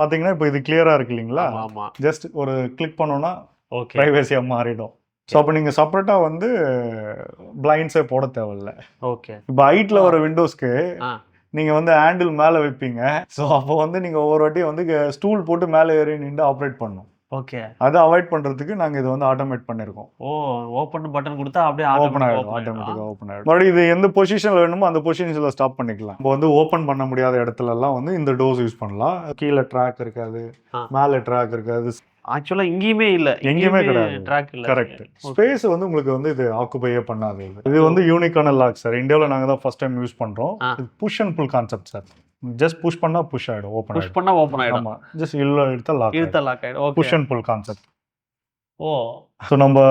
பார்த்தீங்கன்னா இப்போ இது கிளியரா இருக்கு இல்லைங்களா? ஆமா. ஜஸ்ட் ஒரு கிளிக் பண்ணோம்னா ஓகே. பிரைவசியா மாறிடும். ஸோ அப்போ நீங்கள் செப்பரேட்டாக வந்து பிளைண்ட்ஸே போட தேவையில்ல. ஓகே. இப்போ ஹைட்டில் வர விண்டோஸ்க்கு ஆ நீங்கள் வந்து ஹேண்டில் மேலே வைப்பீங்க. ஸோ அப்போ வந்து நீங்கள் ஒவ்வொரு வாட்டியும் வந்து ஸ்டூல் போட்டு மேலே ஏறி நின்று ஆப்ரேட் பண்ணணும். ஓகே. அதை அவாய்ட் பண்ணுறதுக்கு நாங்கள் இதை வந்து ஆட்டோமேட் பண்ணியிருக்கோம். ஓ ஓப்பன் பட்டன் கொடுத்தா அப்படியே ஓப்பன் ஆகிடும், ஆட்டோமேட்டிக்காக ஓப்பன் ஆகிடும். மறுபடியும் இது எந்த பொசிஷனில் வேணுமோ அந்த பொசிஷனில் ஸ்டாப் பண்ணிக்கலாம். இப்போ வந்து ஓப்பன் பண்ண முடியாத இடத்துலலாம் வந்து இந்த டோஸ் யூஸ் பண்ணலாம். கீழே ட்ராக் இருக்காது, மேலே ட்ராக் இருக்காது. ஆக்சுவலா இங்கேயுமே இல்ல, எங்கேயுமே கிடையாது. ட்ராக் இல்ல. கரெக்ட். ஸ்பேஸ் வந்து உங்களுக்கு வந்து இது ஆக்குபையே பண்ணாது. இது வந்து யூனிக்கான லாக் சார். இந்தியாவில் நாங்கள் தான் ஃபர்ஸ்ட் டைம் யூஸ் பண்றோம். Push and pull concept sir. Just push பண்ணா புஷ் ஆயிடும், ஓபன் ஆயிடும். புஷ் பண்ணா ஓபன் ஆயிடும். ஆமா, ஜஸ்ட் இழுத்தா லாக் ஆயிடும். Okay. Push and pull concept. Oh so நம்ம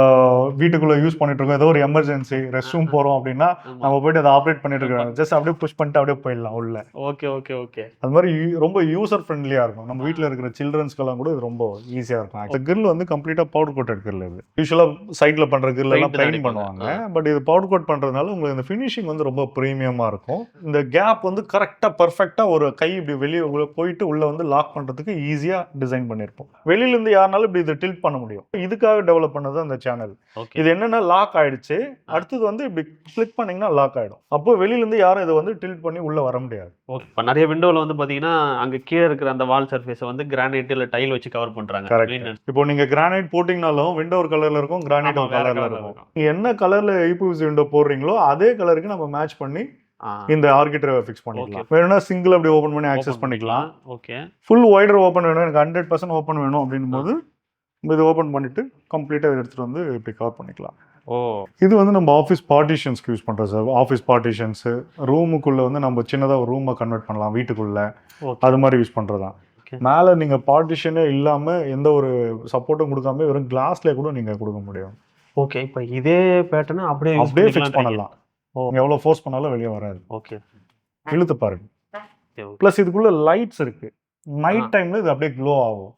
வீட்டுக்குள்ள யூஸ் பண்ணிட்டு இருக்கோம், ஏதோ ஒரு எமர்ஜென்சி ரெஸ்ட் ரூம் போறோம் அப்படின்னா நம்ம போயிட்டு அதை ஆப்ரேட் பண்ணிட்டு இருக்கோம். ஜஸ்ட் அப்படியே புஷ் பண்ணிட்டு அப்படியே போயிடலாம் உள்ள. Okay okay okay. அது மாதிரி ரொம்ப யூசர் ஃப்ரெண்ட்லியா இருக்கும். நம்ம வீட்டில் இருக்கிற சில்ட்ரன்ஸ்க்கெல்லாம் கூட இது ரொம்ப ஈஸியா இருக்கும். இந்த கிரில் வந்து கம்ப்ளீட்டா பவுடர் கோட்டட் கிரில். இது யூஸ்வலா சைட்ல பண்ற கிரில் எல்லாம் பெயிண்ட் பண்ணுவாங்க. பட் இது பவுடர் கோட் பண்றதுனால உங்களுக்கு இந்த ஃபினிஷிங் வந்து ரொம்ப ப்ரீமியமா இருக்கும். இந்த கேப் வந்து கரெக்டா பர்ஃபெக்டா ஒரு கை இப்படி வெளியே போயிட்டு உள்ள வந்து லாக் பண்றதுக்கு ஈஸியா டிசைன் பண்ணிருப்போம். வெளியில இருந்து யாருனாலும் இப்படி இதை டில்ட் பண்ண முடியும். இதுக்காக டெவலப் பண்ணது அந்த சேனல். இது என்னன்னா லாக் ஆயிடுச்சு, அடுத்தது வந்து இப்படி கிளிக் பண்ணீங்கன்னா லாக் ஆயிடும். அப்போ வெளியில இருந்து யாரும் இதை வந்து டில்ட் பண்ணி உள்ள வர முடியாது. ஓகே. இப்போ நிறைய விண்டோல வந்து பாத்தீங்கன்னா அங்க கீழே இருக்கிற அந்த வால் சர்ஃபேஸை வந்து கிரானைட் இல்ல டைல் வச்சு கவர் பண்றாங்க. கரெக்ட். இப்போ நீங்க கிரானைட் போட்டீங்கனாலும் விண்டோ ஒரு கலர்ல இருக்கும், கிரானைட் ஒரு கலர்ல இருக்கும். நீங்க என்ன கலர்ல யூபிவிசி விண்டோ போடுறீங்களோ அதே கலருக்கு நம்ம மேட்ச் பண்ணி இந்த ஆர்கிடெக்சரை ஃபிக்ஸ் பண்ணிக்கலாம். வேணும்னா சிங்கிள் அப்படி ஓபன் பண்ணி ஆக்சஸ் பண்ணிக்கலாம். ஓகே. ஃபுல் வைடர் ஓபன் வேணும், எனக்கு 100% ஓபன் வேணும் அப்படின்னும் போது இது ஓப்பன் பண்ணிட்டு கம்ப்ளீட்டாக எடுத்துகிட்டு வந்து இப்படி கவர் பண்ணிக்கலாம். இது வந்து நம்ம ஆஃபீஸ் பார்ட்டிஷன்ஸ்க்கு யூஸ் பண்ணுறோம் சார். ஆஃபீஸ் பார்ட்டிஷன்ஸு ரூமுக்குள்ளே வந்து நம்ம சின்னதாக ஒரு ரூமை கன்வெர்ட் பண்ணலாம் வீட்டுக்குள்ளே, அது மாதிரி யூஸ் பண்ணுறது தான். மேலே நீங்கள் பார்ட்டிஷனே இல்லாமல் எந்த ஒரு சப்போர்ட்டும் கொடுக்காம வெறும் கிளாஸ்லேயே கூட நீங்கள் கொடுக்க முடியும். ஓகே. இப்போ இதே பேட்டர்னை அப்படியே ஃபிக்ஸ் பண்ணலாம். எவ்வளோ ஃபோர்ஸ் பண்ணாலும் வெளியே வராது. ஓகே. இழுத்து பாருங்க. ப்ளஸ் இதுக்குள்ளே லைட்ஸ் இருக்குது. நைட் டைமில் இது அப்படியே க்ளோ ஆகும்.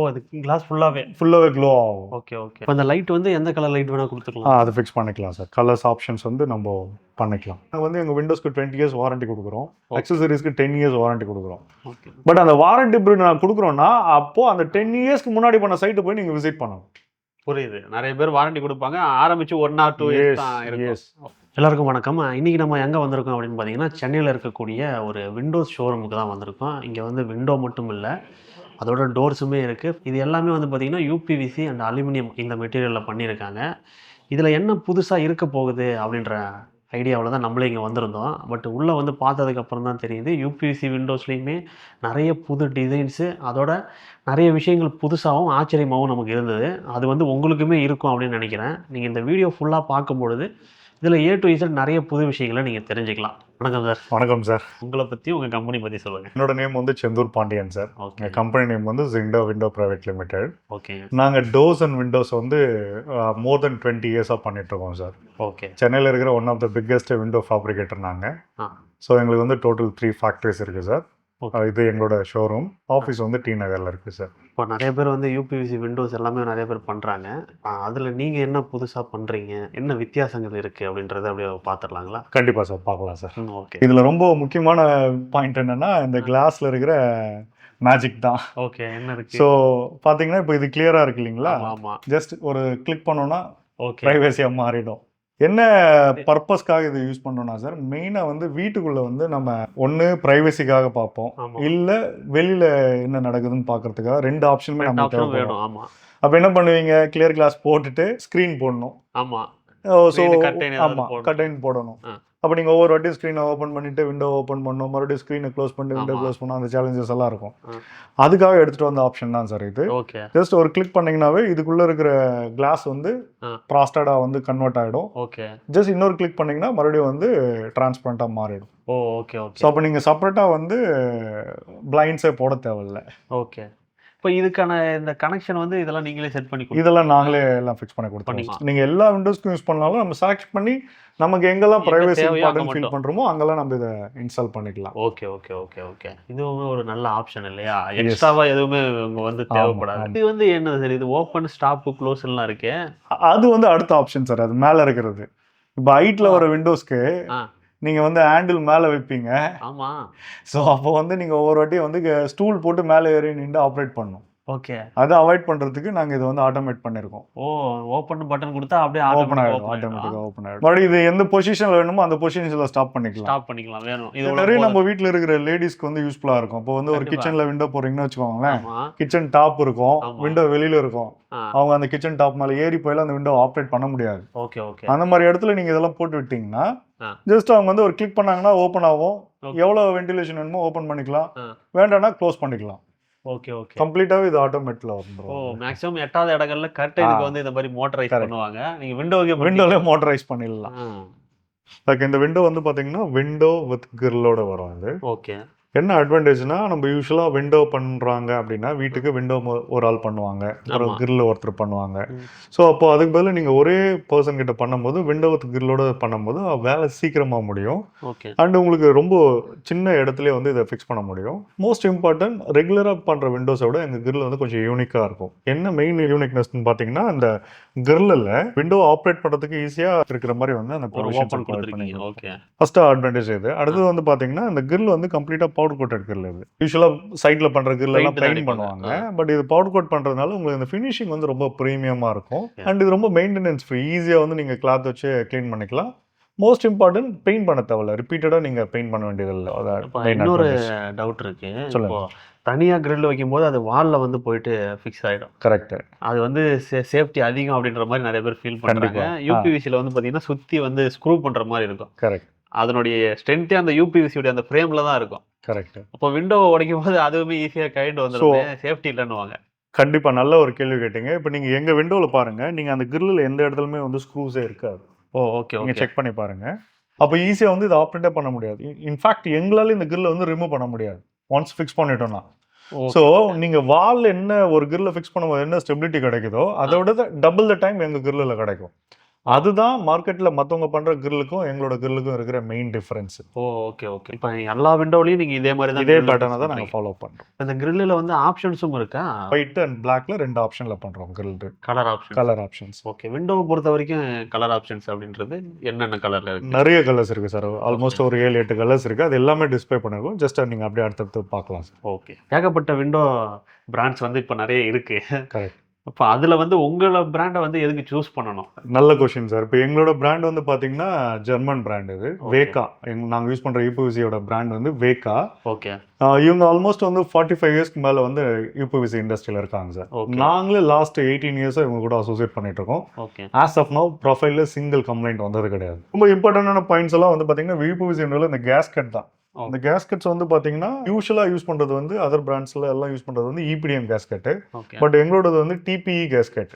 அது கிளாஸ் ஃபுல்லாவே க்ளோ ஆகும். Okay okay. இப்போ அந்த லைட் வந்து எந்த கலர் லைட் வேணா கொடுத்துக்கலாம். அதை ஃபிக்ஸ் பண்ணிக்கலாம் சார். கலர்ஸ் ஆப்ஷன்ஸ் வந்து நம்ம பண்ணிக்கலாம். நாங்கள் வந்து எங்கள் விண்டோஸ்க்கு 20 இயர்ஸ் வாரண்டி கொடுக்குறோம், அக்சசரிஸ்க்கு 10 இயர்ஸ் வாரண்டி கொடுக்குறோம். பட் அந்த வாரண்டி இப்படி நான் கொடுக்குறோன்னா அப்போ அந்த 10 இயர்ஸ்க்கு முன்னாடி பண்ண சைட்டை போய் நீங்கள் விசிட் பண்ணணும். புரியுது. நிறைய பேர் வாரண்டி கொடுப்பாங்க, ஆரம்பிச்சு 1 or 2 இயர்ஸ் தான் இருக்கும். எல்லாருக்கும் வணக்கம். இன்னைக்கு நம்ம எங்கே வந்திருக்கோம் அப்படின்னு பார்த்தீங்கன்னா, சென்னையில் இருக்கக்கூடிய ஒரு விண்டோஸ் ஷோரூமுக்கு தான் வந்திருக்கோம். இங்கே வந்து விண்டோ மட்டும் இல்லை, அதோட டோர்ஸுமே இருக்குது. இது எல்லாமே வந்து பார்த்திங்கன்னா யூபிவிசி அண்ட் அலுமினியம் இந்த மெட்டீரியலில் பண்ணியிருக்காங்க. இதில் என்ன புதுசாக இருக்க போகுது அப்படின்ற ஐடியாவில் தான் நம்மளே இங்கே வந்திருந்தோம். பட் உள்ளே வந்து பார்த்ததுக்கப்புறம் தான் தெரியுது யூபிவிசி விண்டோஸ்லேயுமே நிறைய புது டிசைன்ஸு, அதோட நிறைய விஷயங்கள் புதுசாகவும் ஆச்சரியமாகவும் நமக்கு இருந்தது. அது வந்து உங்களுக்குமே இருக்கும் அப்படின்னு நினைக்கிறேன். நீங்கள் இந்த வீடியோ ஃபுல்லாக பார்க்கும்பொழுது இதில் A to Z நிறைய புது விஷயங்களை நீங்கள் தெரிஞ்சுக்கலாம். வணக்கம் சார். வணக்கம் சார். உங்களை பற்றி உங்கள் கம்பெனி பற்றி சொல்லுங்கள். என்னோட நேம் வந்து Senthur Pandian sir. Okay. Company name வந்து Jindo Window Private Limited. Okay. நாங்கள் டோர்ஸ் அண்ட் விண்டோஸ் வந்து மோர் தென் 20 இயர்ஸாக பண்ணிட்டுருக்கோம் சார். ஓகே. சென்னையில் இருக்கிற one of the biggest window fabricator நாங்கள். ஸோ எங்களுக்கு வந்து டோட்டல் 3 ஃபேக்ட்ரிஸ் இருக்குது சார். இது எங்களோட ஷோரூம். ஆஃபீஸ் வந்து டி நகரில் இருக்குது சார். இப்போ நிறைய பேர் வந்து யூபிவிசி விண்டோஸ் எல்லாமே நிறைய பேர் பண்ணுறாங்க. அதில் நீங்கள் என்ன புதுசாக பண்ணுறீங்க, என்ன வித்தியாசங்கள் இருக்குது அப்படின்றத அப்படியே பார்த்துடலாங்களா? கண்டிப்பாக சார், பார்க்கலாம் சார். ஓகே. இதில் ரொம்ப முக்கியமான பாயிண்ட் என்னென்னா இந்த கிளாஸில் இருக்கிற மேஜிக் தான். ஓகே. என்ன இருக்குது? ஸோ பார்த்தீங்கன்னா இப்போ இது கிளியராக இருக்கு இல்லைங்களா? ஆமாம். ஜஸ்ட் ஒரு கிளிக் பண்ணோன்னா ப்ரைவசியாக மாறிடும். என்ன பர்பஸ்க்காக இது யூஸ் பண்ணோம்னா சார், மெயினாக வந்து வீட்டுக்குள்ளே வந்து நம்ம ஒன்று ப்ரைவசிக்காக பார்ப்போம், இல்லை வெளியில் என்ன நடக்குதுன்னு பார்க்கறதுக்காக. 2 ஆப்ஷனுமே நம்ம தேவைப்படும். ஆமாம். அப்போ என்ன பண்ணுவீங்க, கிளியர் கிளாஸ் போட்டுட்டு ஸ்க்ரீன் போடணும். ஆமாம். ஸோ ஆமாம், கர்டைன் போடணும். அப்போ நீங்கள் ஒவ்வொரு வாட்டியும் ஸ்க்ரீனை ஓப்பன் பண்ணிவிட்டு விண்டோ ஓப்பன் பண்ணணும், மறுபடியும் ஸ்க்ரீனை க்ளோஸ் பண்ணிட்டு விண்டோ க்ளோஸ் பண்ணணும். அந்த சேலஞ்சஸ் எல்லாம் இருக்கும். அதுக்காக எடுத்துகிட்டு வந்த ஆப்ஷன் தான் சார் இது. ஓகே. ஜஸ்ட் ஒரு கிளிக் பண்ணிங்கனாவே இதுக்குள்ளே இருக்கிற கிளாஸ் வந்து ஃப்ராஸ்டடாக வந்து கன்வெர்ட் ஆகிடும். ஓகே. ஜஸ்ட் இன்னொரு கிளிக் பண்ணிங்கன்னா மறுபடியும் வந்து டிரான்ஸ்பரண்ட்டாக மாறிடும். Okay okay. ஸோ அப்போ நீங்கள் செப்பரேட்டாக வந்து பிளைண்ட்ஸே போட தேவையில்லை. ஓகே. இப்போ இதுக்கான இந்த கனெக்ஷன் வந்து இதெல்லாம் நீங்களே செட் பண்ணி இதெல்லாம் நாங்களே எல்லாம் ஃபிக்ஸ் பண்ணி கொடுத்தோம். நீங்கள் எல்லா விண்டோஸ்க்கும் யூஸ் பண்ணாலும் நம்ம செலக்ட் பண்ணி நமக்கு எங்கெல்லாம் பிரைவசி இம்பார்ட்டன்ட் ஃபீல் பண்ணுறோமோ அங்கெல்லாம் நம்ம இதை இன்ஸ்டால் பண்ணிக்கலாம். Okay okay okay okay. இதுவுமே ஒரு நல்ல ஆப்ஷன் இல்லையா? எக்ஸ்ட்ராவாக எதுவுமே வந்து தேவைப்படாது. இது வந்து என்ன சார், இது ஓப்பன் ஸ்டாப்பு க்ளோஸ் எல்லாம் இருக்கு. அது வந்து அடுத்த ஆப்ஷன் சார். அது மேலே இருக்கிறது. இப்போ ஹைட்டில் வர விண்டோஸ்க்கு நீங்க வந்து ஹேண்டில் மேல வைப்பீங்க. ஆமா. ஸோ அப்போ வந்து நீங்க ஒவ்வொரு வாட்டியும் வந்து ஸ்டூல் போட்டு மேலே ஏறி நின்று ஆப்ரேட் பண்ணணும். ஓகே. அதை அவாய்ட் பண்றதுக்கு நாங்க இதை வந்து ஆட்டோமேட் பண்ணிருக்கோம். ஓ, ஓப்பன் பட்டன் கொடுத்தா அப்படியே ஓப்பன் ஆயிடும், ஆட்டோமேட்டிக்கா ஓப்பன் ஆயிடும். மறுபடியும் இது எந்த பொசிஷன்ல வேணுமோ அந்த பொசிஷன்ல ஸ்டாப் பண்ணிக்கலாம். வேணும். இது நிறைய நம்ம வீட்ல இருக்கிற லேடிஸ்க்கு வந்து யூஸ்ஃபுல்லா இருக்கும். இப்போ வந்து ஒரு கிச்சன்ல விண்டோ போறீங்கன்னு வச்சுக்கோங்களேன், கிச்சன் டாப் இருக்கும், விண்டோ வெளியில இருக்கும். அவங்க அந்த கிச்சன் டாப் மேல ஏறி போயில அந்த விண்டோ ஆப்ரேட் பண்ண முடியாது. Okay okay. அந்த மாதிரி இடத்துல நீங்க இதெல்லாம் போட்டு விட்டீங்கன்னா ஜஸ்ட் அவங்க வந்து ஒரு கிளிக் பண்ணாங்கன்னா ஓப்பன் ஆகும். எவ்வளவு வென்டிலேஷன் வேணுமோ ஓப்பன் பண்ணிக்கலாம், வேண்டாம்னா க்ளோஸ் பண்ணிக்கலாம். Okay okay. கம்ப்ளீட்டாவே இது ஆட்டோமேட்டிக்ல வந்துரும். ஓ, மேக்ஸிமம் எட்டாவது இடங்கள்ல கர்டைனுக்கு வந்து இந்த மாதிரி மோட்டரைஸ் பண்ணுவாங்க. நீங்க விண்டோல மோட்டரைஸ் பண்ணிடலாம். லைக் இந்த விண்டோ வந்து பாத்தீங்கன்னா விண்டோ வித் கிரில்லோட வரும். இது ஓகே. என்ன அட்வான்டேஜ்னா, நம்ம யூஸ்வலா விண்டோ பண்றாங்க அப்படின்னா வீட்டுக்கு விண்டோ ஒரு ஆள் பண்ணுவாங்க, அப்புறம் கிரில் ஒருத்தர் பண்ணுவாங்க. ஸோ அப்போ அதுக்கு பதில் நீங்க ஒரே பர்சன் கிட்ட பண்ணும்போது விண்டோ வித் கிரில்லோட பண்ணும்போது வேலை சீக்கிரமா முடியும். அண்ட் உங்களுக்கு ரொம்ப சின்ன இடத்துல வந்து இதை ஃபிக்ஸ் பண்ண முடியும். மோஸ்ட் இம்பார்ட்டன்ட், ரெகுலரா பண்ற விண்டோஸை விட எங்க கிரில் வந்து கொஞ்சம் யூனிக்கா இருக்கும். என்ன மெயின் யூனிக்னஸ்ன்னு பாத்தீங்கன்னா, அந்த கிரில்ல விண்டோ ஆப்ரேட் பண்றதுக்கு ஈஸியா இருக்கிற மாதிரி வந்து அந்த ஃபர்ஸ்ட் அட்வான்டேஜ் இது. அடுத்தது வந்து பாத்தீங்கன்னா, இந்த கிரில் வந்து கம்ப்ளீட்டா பவுடர் கோட்டட் கிரில். இது யூசுவலா சைட்ல பண்ற கிரில் எல்லாம் பெயிண்ட் பண்ணுவாங்க, பட் இது பவுடர் கோட் பண்றதுனால உங்களுக்கு இந்த ஃபினிஷிங் வந்து ரொம்ப பிரீமியமா இருக்கும். அண்ட் இது ரொம்ப மெயின்டெனன்ஸ் ஃப்ரீ, ஈஸியா வந்து நீங்க கிளாத் வச்சு க்ளீன் பண்ணிக்கலாம். மோஸ்ட் இம்பார்ட்டன்ட், பெயிண்ட் பண்ண தேவையில்ல, ரிப்பீட்டடா நீங்க பெயிண்ட் பண்ண வேண்டியது இல்லை. இன்னொரு டவுட் இருக்கு, தனியா கிரில் வைக்கும் போது அது வால்ல வந்து போயிட்டு ஃபிக்ஸ் ஆயிடும். கரெக்ட். அது வந்து சேஃப்டி அதிகம் அப்படின்ற மாதிரி நிறைய பேர் ஃபீல் பண்றாங்க. யூபிவிசில வந்து பாத்தீங்கன்னா சுத்தி வந்து ஸ்க்ரூ பண்ற மாதிரி இருக்கும். கரெக்ட். அதனுடைய ஸ்ட்ரென்த்தே அந்த யூபிவிசியோட அந்த ஃப்ரேம்ல தான் இருக்கும். கரெக்ட். அப்போ விண்டோ உடைக்கும் போது அதுவுமே ஈஸியா கைண்ட் வந்துடும், சேஃப்டி இல்லைன்னுவாங்க. கண்டிப்பா நல்ல ஒரு கேள்வி கேட்டீங்க. இப்போ நீங்க எங்க விண்டோல பாருங்க, நீங்க அந்த கிரில்ல எந்த இடத்துலயுமே வந்து ஸ்க்ரூஸே இருக்காது. ஓ ஓகே. நீங்க செக் பண்ணி பாருங்க. அப்போ ஈஸியா வந்து இதை ஆப்ரேட்டே பண்ண முடியாது. இன்ஃபேக்ட் எங்களால இந்த கிரில்ல வந்து ரிமூவ் பண்ண முடியாது ஒன்ஸ் ஃபிக்ஸ் பண்ணிட்டோம்னா. ஸோ நீங்க வால் என்ன ஒரு கிரில்ல ஃபிக்ஸ் பண்ணும்போது என்ன ஸ்டெபிலிட்டி கிடைக்குதோ அதை விட டபுள் த டைம் எங்க கிரில்ல கிடைக்கும். அதுதான் மார்க்கெட்ல மத்தவங்க பண்ற கிரில்லுக்கும் எங்களோட கிரில்லுக்கும் இருக்கிற மெயின் டிஃபரன்ஸ். ஓ ஓகே ஓகே. இப்போ எல்லா விண்டோலயும் நீங்க இதே மாதிரி தான், இதே பேட்டர்னை தான் நாங்க ஃபாலோ பண்றோம். இந்த கிரில்ல வந்து ஆப்ஷன்ஸும் இருக்கா? ஒயிட் அண்ட் பிளாக்ல ரெண்டு ஆப்ஷன்ல பண்றோம் கிரில். Colour options. ஓகே. விண்டோவை பொறுத்த வரைக்கும் கலர் ஆப்ஷன்ஸ் அப்படின்றது என்னென்ன கலர்ல இருக்கு? நிறைய கலர்ஸ் இருக்கு சார். ஆல்மோஸ்ட் ஒரு 7-8 கலர்ஸ் இருக்கு. அது எல்லாமே டிஸ்ப்ளே பண்ணிருக்கோம். ஜஸ்ட் நீங்க அப்படியே அடுத்தடுத்து பார்க்கலாம் சார். ஓகே. ஏகப்பட்ட விண்டோ பிராண்ட்ஸ் வந்து இப்போ நிறைய இருக்கு. கரெக்ட். அப்போ அதில் வந்து உங்களோட பிராண்டை வந்து எதுக்கு சூஸ் பண்ணணும்? நல்ல கொஸ்டின் சார். இப்போ எங்களோட பிராண்ட் வந்து பார்த்தீங்கன்னா ஜெர்மன் பிராண்ட். இது வேகா. நாங்கள் யூஸ் பண்ணுற யூபிவிசியோட பிராண்ட் வந்து வேகா. ஓகே. இவங்க ஆல்மோஸ்ட் வந்து 45 இயர்ஸ்க்கு மேலே வந்து யூபிவிசி இண்டஸ்ட்ரியில் இருக்காங்க சார். நாங்களே லாஸ்ட் 18 இயர்ஸாக இவங்க கூட அசோசியேட் பண்ணிட்டு இருக்கோம். ஓகே. ஆஸ் ஆஃப் நவ் ப்ரொஃபைலில் சிங்கிள் கம்ப்ளைண்ட் வந்தது கிடையாது. ரொம்ப இம்பார்ட்டன்டான பாயிண்ட்ஸ் எல்லாம் வந்து பார்த்தீங்கன்னா யூபிவிசி இந்த கேஸ்கட் தான். இந்த கேஸ்கெட்ஸ் வந்து பாத்தீங்கன்னா யூசுவலா யூஸ் பண்றது வந்து அதர் பிராண்ட்ஸ்ல எல்லாம் யூஸ் பண்றது வந்து இபிடிஎம் கேஸ்கெட். பட் எங்களோடது வந்து டிபிஇ கேஸ்கெட்.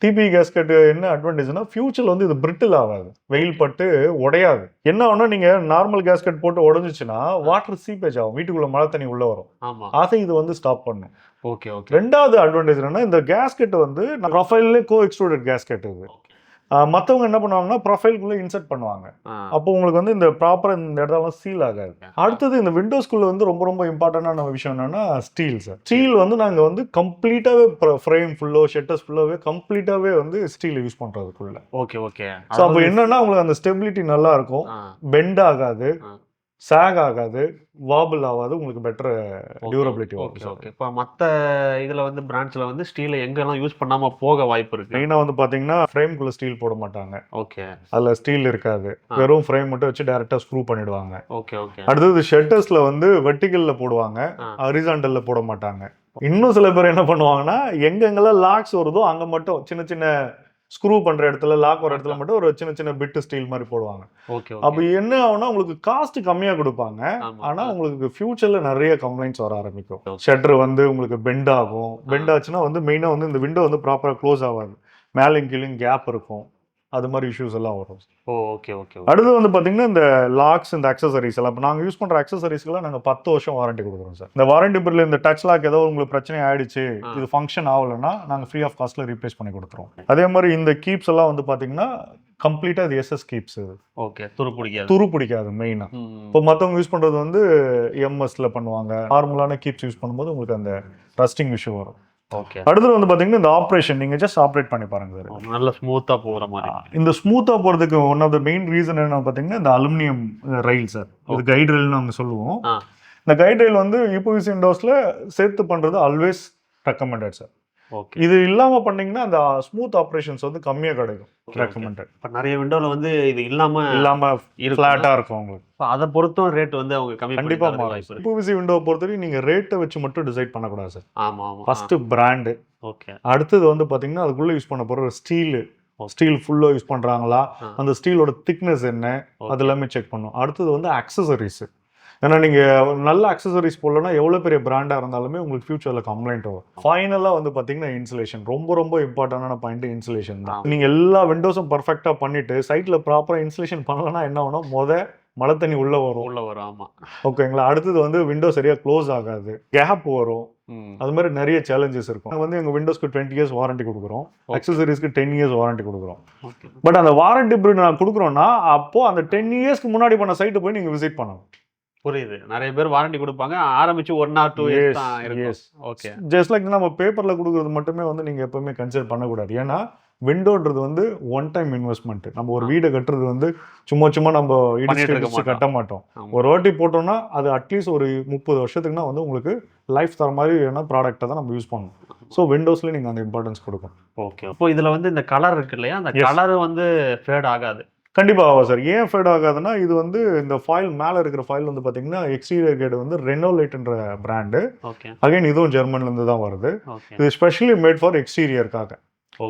டிபிஇ கேஸ்கெட் என்ன அட்வான்டேஜ்னா ஃபியூச்சர்ல வந்து இது பிரிட்டில் ஆகாது, வெயில் பட்டு உடையாது. என்ன ஆகும்னா நீங்க நார்மல் கேஸ்கெட் போட்டு உடஞ்சிச்சுன்னா வாட்டர் சீப்பேஜ் ஆகும், வீட்டுக்குள்ள மழை தண்ணி உள்ள வரும். அதை இது வந்து ஸ்டாப் பண்ணும். Okay okay. ரெண்டாவது அட்வான்டேஜ் என்னன்னா இந்த கேஸ்கெட் வந்து ப்ரொஃபைல்லே கோ எக்ஸ்ட்ரூடட் கேஸ்கெட். இது மற்றவங்க என்ன பண்ணுவாங்கன்னா ப்ரொஃபைல்குள்ளே இன்சர்ட் பண்ணுவாங்க. அப்போ உங்களுக்கு வந்து இந்த ப்ராப்பராக இந்த இடத்துல சீல் ஆகாது. அடுத்தது இந்த விண்டோஸ்குள்ள வந்து ரொம்ப ரொம்ப இம்பார்ட்டன்டான விஷயம் என்னன்னா ஸ்டீல் சார். ஸ்டீல் வந்து நாங்கள் வந்து கம்ப்ளீட்டாகவே ஃப்ரேம் ஃபுல்லோ ஷட்டர்ஸ் ஃபுல்லாகவே கம்ப்ளீட்டாகவே வந்து ஸ்டீல் யூஸ் பண்ணுறதுக்குள்ள. Okay okay. ஸோ அப்போ என்னன்னா உங்களுக்கு அந்த ஸ்டெபிலிட்டி நல்லா இருக்கும், பெண்ட் ஆகாது, சாக் ஆகாது, வாபிள் ஆகாது, உங்களுக்கு பெட்டர் டியூரபிலிட்டி வரும். Okay okay. இப்போ மற்ற இதில் வந்து பிராண்ட்ஸில் வந்து ஸ்டீலை எங்கெல்லாம் யூஸ் பண்ணாமல் போக வாய்ப்பு இருக்கு? மெயினாக வந்து பார்த்தீங்கன்னா ஃப்ரேம்குள்ளே ஸ்டீல் போட மாட்டாங்க. ஓகே. அதில் ஸ்டீல் இருக்காது, வெறும் ஃப்ரேம் மட்டும் வச்சு டேரெக்டாக ஸ்க்ரூ பண்ணிடுவாங்க. Okay okay. அடுத்தது ஷட்டர்ஸில் வந்து வெர்டிகல்ல போடுவாங்க, ஹரிசாண்டல்ல போட மாட்டாங்க. இன்னும் சில பேர் என்ன பண்ணுவாங்கன்னா எங்கெங்கெல்லாம் லாக்ஸ் வருதோ அங்கே மட்டும் சின்ன சின்ன ஸ்க்ரூ பண்ற இடத்துல, லாக் வர இடத்துல மட்டும் ஒரு சின்ன சின்ன பிட் ஸ்டீல் மாதிரி போடுவாங்க. அப்ப என்ன ஆகும்னா உங்களுக்கு காஸ்ட் கம்மியா கொடுப்பாங்க, ஆனா உங்களுக்கு ஃபியூச்சர்ல நிறைய கம்ப்ளைண்ட்ஸ் வர ஆரம்பிக்கும். ஷட்டர் வந்து உங்களுக்கு பெண்ட் ஆகும். பெண்ட் ஆச்சுன்னா வந்து மெயினா வந்து இந்த விண்டோ வந்து ப்ராப்பரா க்ளோஸ் ஆகாது, மேலும் கீழும் கேப் இருக்கும், அது மாதிரி இஷ்யூஸ் எல்லாம் வரும். Okay okay. அடுத்து வந்து பாத்தீங்கன்னா இந்த லாக்ஸ், இந்த அக்சசரிஸ் எல்லாம் இப்போ நாங்கள் யூஸ் பண்ற அக்சசரிஸ்க்குலாம் நாங்கள் 10 வருஷம் வாரண்டி கொடுக்குறோம் சார். இந்த வாரண்டி பீரியட்ல இந்த டச் லாக் ஏதோ உங்களுக்கு பிரச்சனை ஆயிடுச்சு, இது ஃபங்க்ஷன் ஆகலைன்னா நாங்கள் ஃப்ரீ ஆஃப் காஸ்ட்ல ரீப்ளேஸ் பண்ணி கொடுத்துருவோம். அதே மாதிரி இந்த கீப்ஸ் எல்லாம் வந்து பாத்தீங்கன்னா கம்ப்ளீட்டா இது எஸ்எஸ் கீப்ஸ். இது ஓகே. துரு பிடிக்காது மெயினா. இப்போ மற்றவங்க யூஸ் பண்றது வந்து எம்எஸ்ல பண்ணுவாங்க. நார்மலான கீப்ஸ் யூஸ் பண்ணும்போது உங்களுக்கு அந்த ரஸ்டிங் இஷ்யூ வரும். ஓகே. அடுத்து வந்து பாத்தீங்கன்னா இந்த ஆப்ரேஷன் நீங்க ஜஸ்ட் ஆப்ரேட் பண்ணி பாருங்க சார். நல்ல ஸ்மூத்தா போற மாதிரி. இந்த ஸ்மூத்தா போறதுக்கு one of the main reason என்ன பாத்தீங்கன்னா இந்த அலுமினியம் ரயில் சார். இது கைட் ரயில்னு நாங்க சொல்லுவோம். இந்த கைட் ரயில் வந்து யூபிவிசி விண்டோஸ்ல சேர்த்து பண்றது ஆல்வேஸ் ரெக்கமெண்டட் சார். ஓகே. இது இல்லாம பண்ணீங்கன்னா அந்த ஸ்மூத் ஆப்ரேஷன்ஸ் வந்து கம்மியா கிடைக்கும். ரெக்கமெண்டட். இப்ப நிறைய விண்டோல வந்து இது இல்லாம ஃபிளாட்டா இருக்கும் உங்களுக்கு. அத பொறுத்தும் ரேட் வந்து அவங்க கம்மி கண்டிப்பா மாறும். யூபிவிசி விண்டோ பொறுத்தவரைக்கும் நீங்க ரேட்டை வச்சு மட்டும் டிசைட் பண்ணக்கூடாது சார். ஆமா ஆமா. First brand. ஓகே. அடுத்தது வந்து பாத்தீங்கன்னா அதுக்குள்ள யூஸ் பண்ண போற ஸ்டீல் ஃபுல்லா யூஸ் பண்றாங்களா, அந்த ஸ்டீலோட திக்னஸ் என்ன, அது எல்லாமே செக் பண்ணும். அடுத்தது வந்து அக்சசரிஸ். ஏன்னா நீங்க நல்ல அக்சசரிஸ் போடலன்னா எவ்வளவு பெரிய பிராண்டா இருந்தாலுமே உங்களுக்கு ஃபியூச்சர்ல கம்ப்ளைண்ட் வரும். ஃபைனலா வந்து பாத்தீங்கன்னா இன்சுலேஷன் ரொம்ப ரொம்ப இம்பார்ட்டன்டான பாயிண்ட். இன்சுலேஷன் தான். நீங்க எல்லா விண்டோஸும் பர்ஃபெக்டா பண்ணிட்டு சைட்ல ப்ராப்பரா இன்சுலேஷன் பண்ணலன்னா என்ன ஆகும், மழை தண்ணி உள்ள வரும். ஆமா. ஓகேங்களா. அடுத்தது வந்து விண்டோ சரியா க்ளோஸ் ஆகாது, கேப் வரும். அது மாதிரி நிறைய சேலஞ்சஸ் இருக்கும். வந்து எங்க விண்டோஸ்க்கு 20 இயர்ஸ் வாரண்டி கொடுக்குறோம், அக்சசரிஸ்க்கு 10 இயர்ஸ் வாரண்டி கொடுக்குறோம். பட் அந்த வாரண்டி பீரியட் நான் கொடுக்குறோம்னா அப்போ அந்த 10 இயர்ஸ்க்கு முன்னாடி பண்ண சைட்டை போய் நீங்க விசிட் பண்ணணும். புரியுது. நிறைய பேர் வாரண்டி கொடுப்பாங்க, ஆரம்பிச்சு 1 or 2 இயர்ஸ் தான் இருக்கும். ஓகே. ஜஸ்ட் லைக் நம்ம பேப்பர்ல கொடுக்குறது மட்டுமே வந்து நீங்க எப்பவுமே கன்சிடர் பண்ணக்கூடாது. ஏன்னா விண்டோன்றது வந்து ஒன் டைம் இன்வெஸ்ட்மெண்ட். நம்ம ஒரு வீடை கட்டுறது வந்து சும்மா நம்ம இடிச்சு கட்ட மாட்டோம். ஒரு வாட்டி போட்டோம்னா அது அட்லீஸ்ட் ஒரு 30 வருஷத்துக்குனா வந்து உங்களுக்கு லைஃப் தர மாதிரி ப்ராடக்ட்டை தான் நம்ம யூஸ் பண்ணணும். ஸோ விண்டோஸ்ல நீங்க அந்த இம்பார்ட்டன்ஸ் கொடுக்கணும். ஓகே. இப்போ இதுல வந்து இந்த கலர் இருக்கு இல்லையா, அந்த கலர் வந்து ஃபேட் ஆகாது. கண்டிப்பா ஆகும் சார். ஏன் ஃபேட் ஆகாதுன்னா இது வந்து இந்த ஃபாயில் மேல இருக்கிற ஃபாயில் வந்து பாத்தீங்கன்னா எக்ஸ்டீரியர் கேட் வந்து ரெனோலேட்ன்ற பிராண்டு. ஓகே. அகைன் இதுவும் ஜெர்மன்ல இருந்து தான் வருது. ஓகே. இது ஸ்பெஷலி மேட் ஃபார் எக்ஸ்டீரியருக்காக.